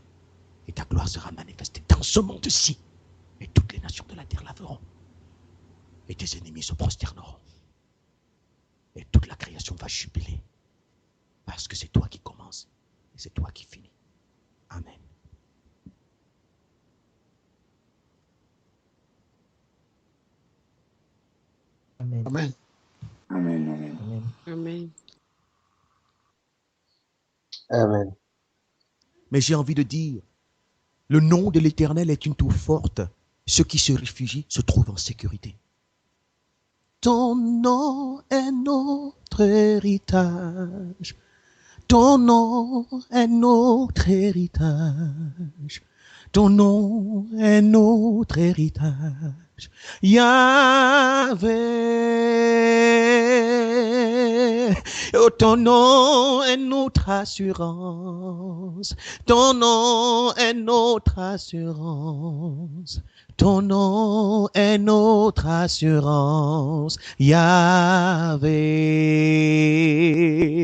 Et ta gloire sera manifestée dans ce monde-ci. Et toutes les nations de la terre la verront. Et tes ennemis se prosterneront. Et toute la création va jubiler. Parce que c'est toi qui commences. Et c'est toi qui finis. Amen. Amen. Amen. Amen, amen. Amen. Amen. Amen. Mais j'ai envie de dire, le nom de l'Éternel est une tour forte. Ceux qui se réfugient se trouvent en sécurité. Ton nom est notre héritage. Ton nom est notre héritage. Ton nom est notre héritage. Yahvé. Oh, ton nom est notre assurance. Ton nom est notre assurance. Ton nom est notre assurance, Yahvé.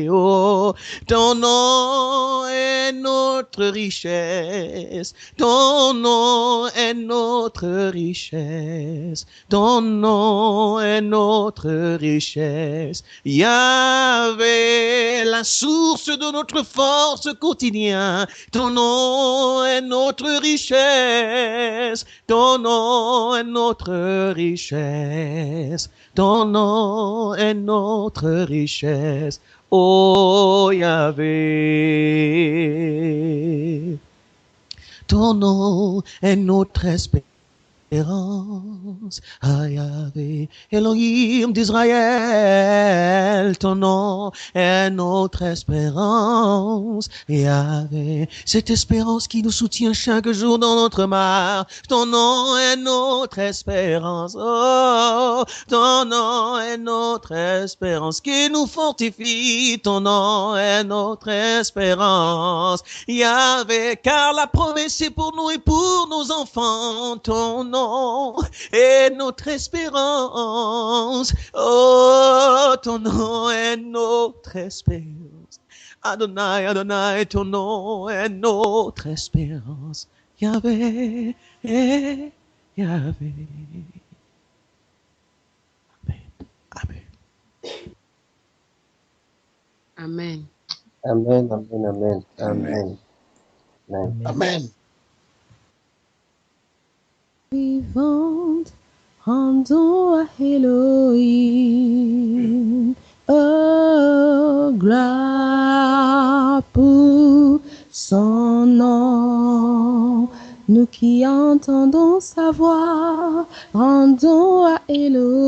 Oh, ton nom est notre richesse. Ton nom est notre richesse. Ton nom est notre richesse, Yahvé, la source de notre force quotidienne. Ton nom est notre richesse. Ton nom est notre richesse. Ton nom est notre richesse. Oh Yahvé. Ton nom est notre espérance. Yahvé, Elohim d'Israël, ton nom est notre espérance. Yahvé, cette espérance qui nous soutient chaque jour dans notre marche. Ton nom est notre espérance. Oh, ton nom est notre espérance qui nous fortifie. Ton nom est notre espérance. Yahvé, car la promesse est pour nous et pour nos enfants. Ton nom est notre espérance. Oh, ton nom est notre espérance. Adonai, Adonai, ton nom est notre espérance. Yahvé, Yahvé. Amen. Amen. Amen, amen, amen, amen. Amen. Amen. Vivante, rendons à Elohim, oh, gloire pour son nom. Nous qui entendons sa voix, rendons à Elohim,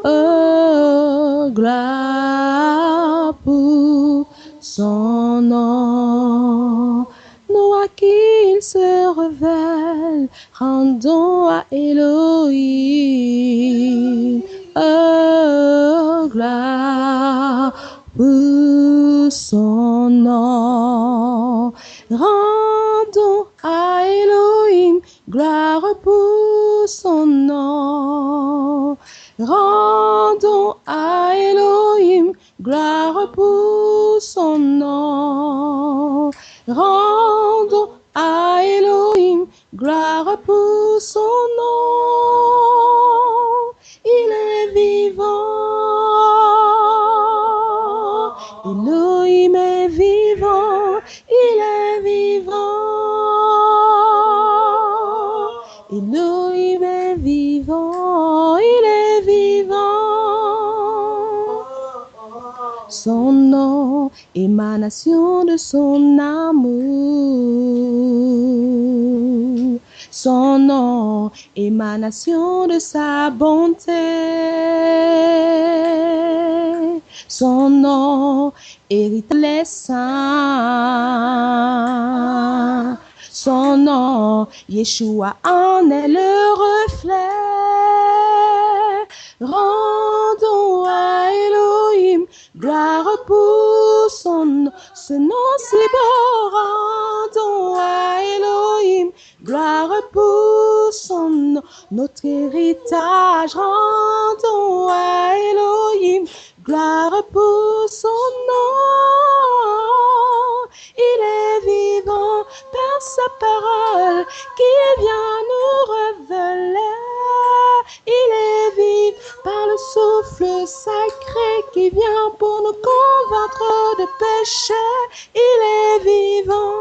oh, gloire pour son nom. Nous à qui il se révèle, rendons à Elohim, oh, gloire pour son nom. Rendons à Elohim, gloire pour son nom. Rendons à Elohim, gloire pour son nom. Rendons à Elohim, gloire pour son nom. Il est vivant. Elohim est vivant. Il est vivant. Elohim est vivant. Il est vivant. Son nom, émanation de son amour. Son nom, émanation de sa bonté. Son nom, hérite les saints. Son nom, Yeshua en est le reflet. Rendons à Elohim, gloire pour son nom. Ce nom si beau, rendons à Elohim, gloire pour son nom. Notre héritage, rendons à Elohim, gloire pour son nom. Il est vivant par sa parole qui vient nous révéler. Il est vivant par le souffle sacré qui vient pour nous convaincre de péché. Il est vivant.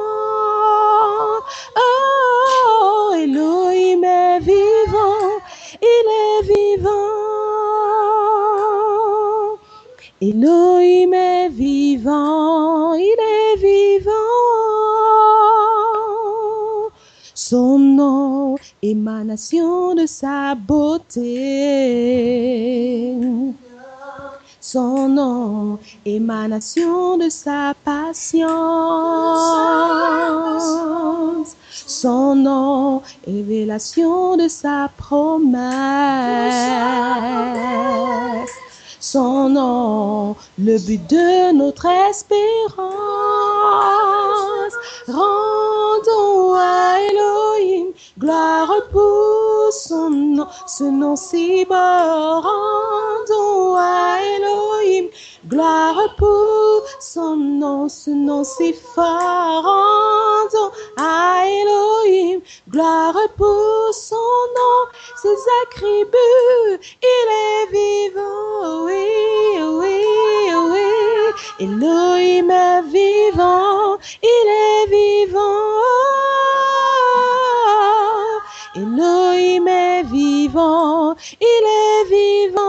Oh, Elohim est vivant. Il est vivant. Elohim est vivant. Il est vivant. Son nom, émanation de sa beauté. Son nom, émanation de sa patience. Son nom, révélation de sa promesse. Son nom, le but de notre espérance. Rendons à Elohim, gloire pour son nom. Ce nom si beau, rendons à Elohim, gloire pour son nom. Ce nom si fort, rendons à Elohim, gloire pour son nom. Ses attributs, il est vivant, oui, oui, oui. Elohim est vivant, il est vivant. Elohim est vivant, il est vivant.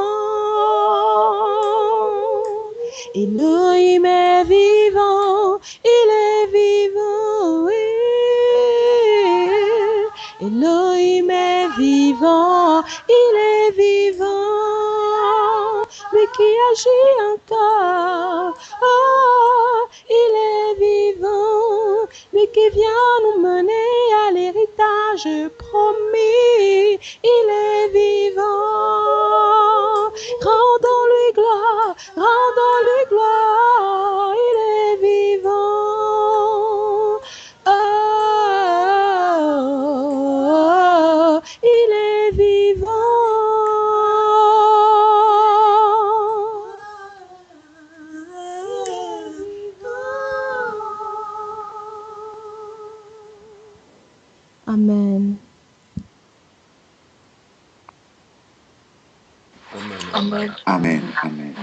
Elohim est vivant, il est vivant. vivant, il est vivant, lui qui agit encore. Oh, il est vivant, lui qui vient nous mener à l'héritage promis. Il est vivant, rendons-lui gloire, rendons-lui gloire, il est vivant. Oh, il est vivant. Amen. Amen. Amen. Amen.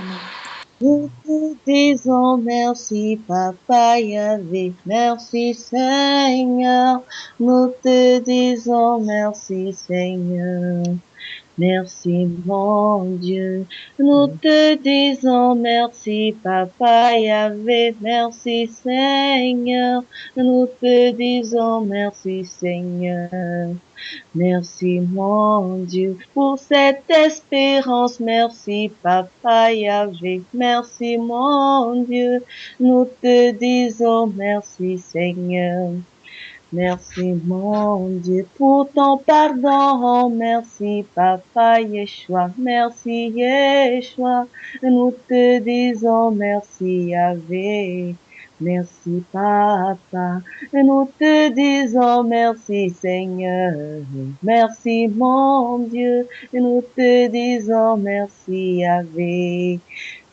Nous te disons merci, Papa Yahvé, merci Seigneur. Nous te disons merci, Seigneur. Merci, mon Dieu. Nous te disons merci, Papa Yahvé, merci Seigneur. Nous te disons merci, Seigneur. Merci, mon Dieu, pour cette espérance. Merci, Papa Yahvé. Merci, mon Dieu. Nous te disons merci, Seigneur. Merci, mon Dieu, pour ton pardon. Merci, Papa Yeshua. Merci, Yeshua. Nous te disons merci, Yahvé. Merci, Papa. Nous te disons merci, Seigneur. Merci, mon Dieu. Nous te disons merci, Yahvé.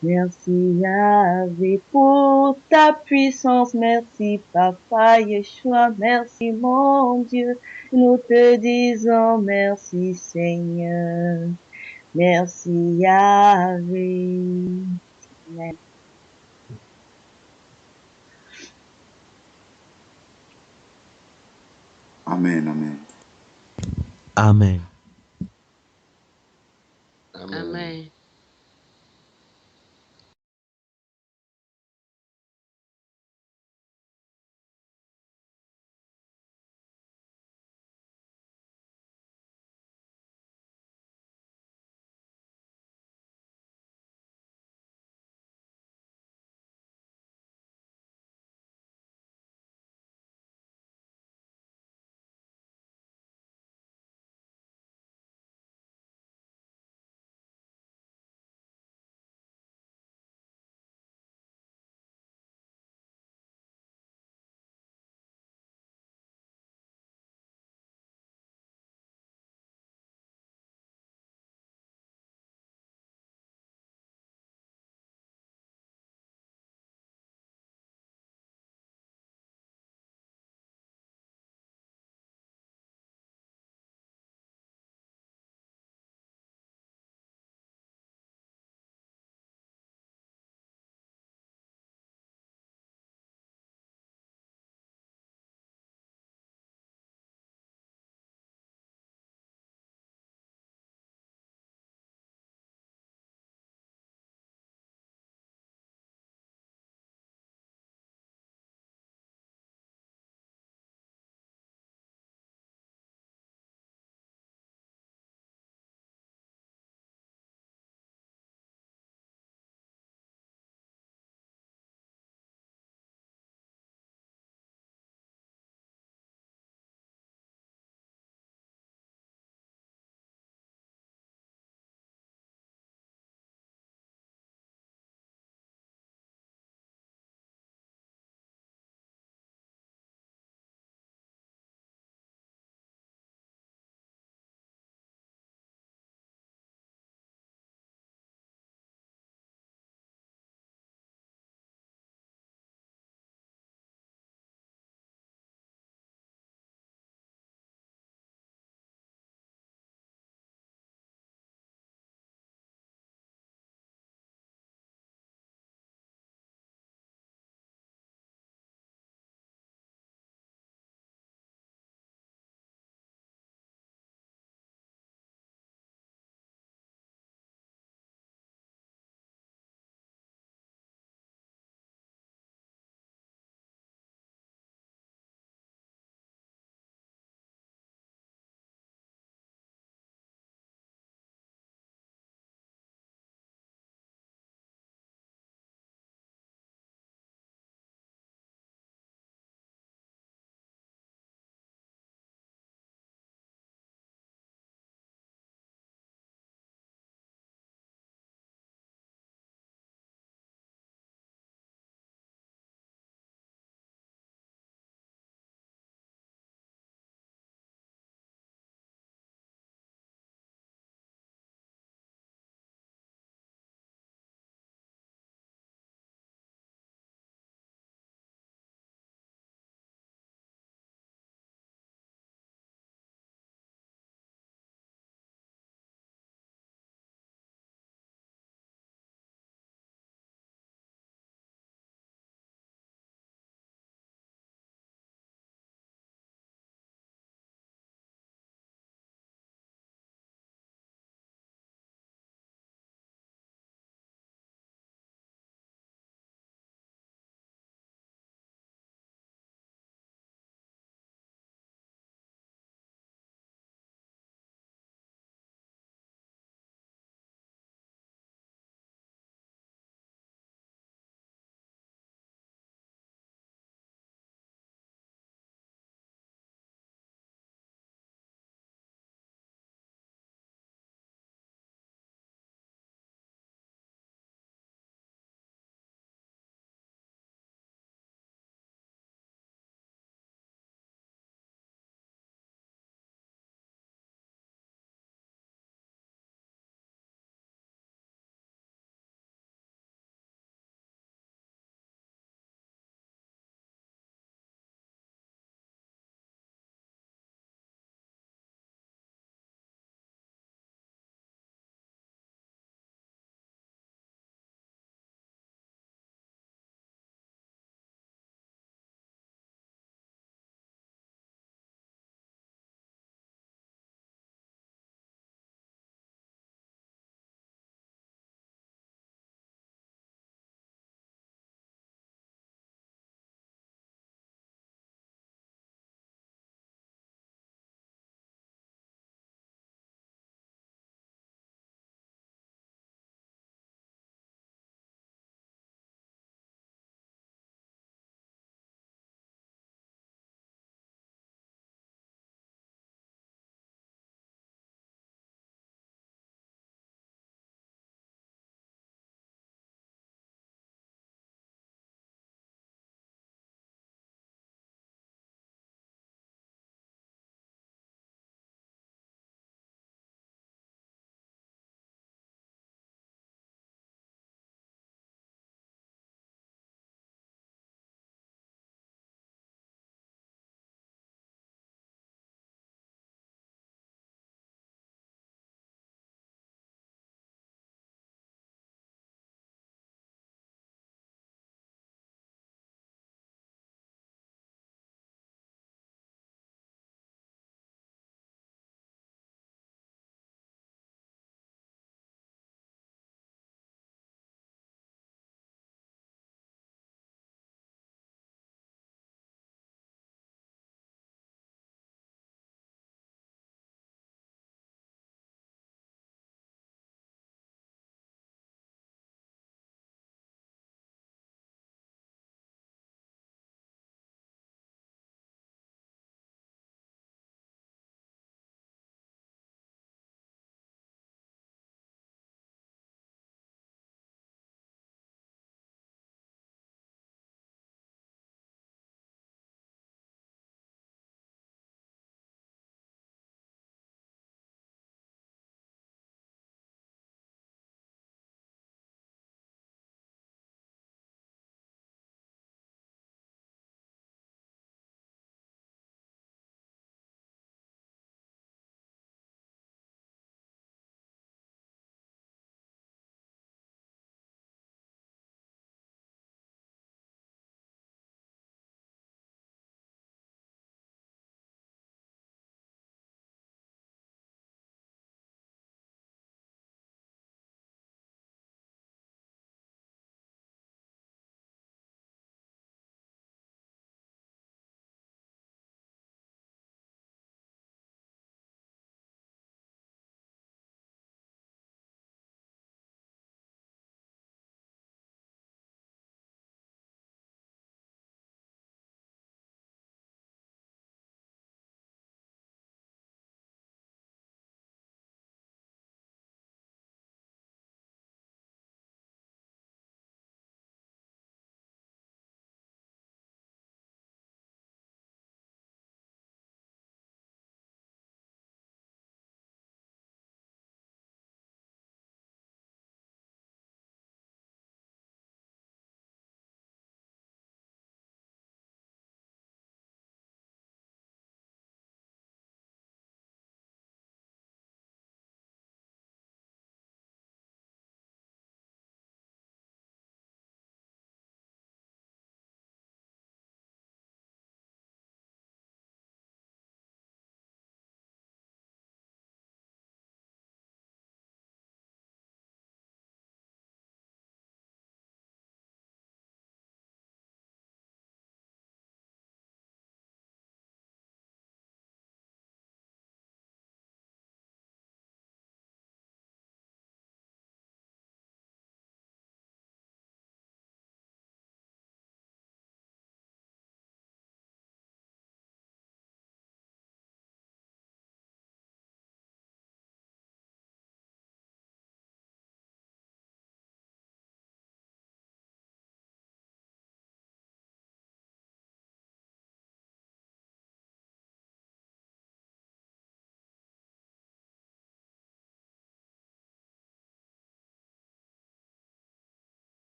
Merci Yahvé pour ta puissance, merci Papa Yeshua, merci mon Dieu, nous te disons merci Seigneur, merci Yahvé. Amen. Amen. Amen. Amen. Amen. Amen.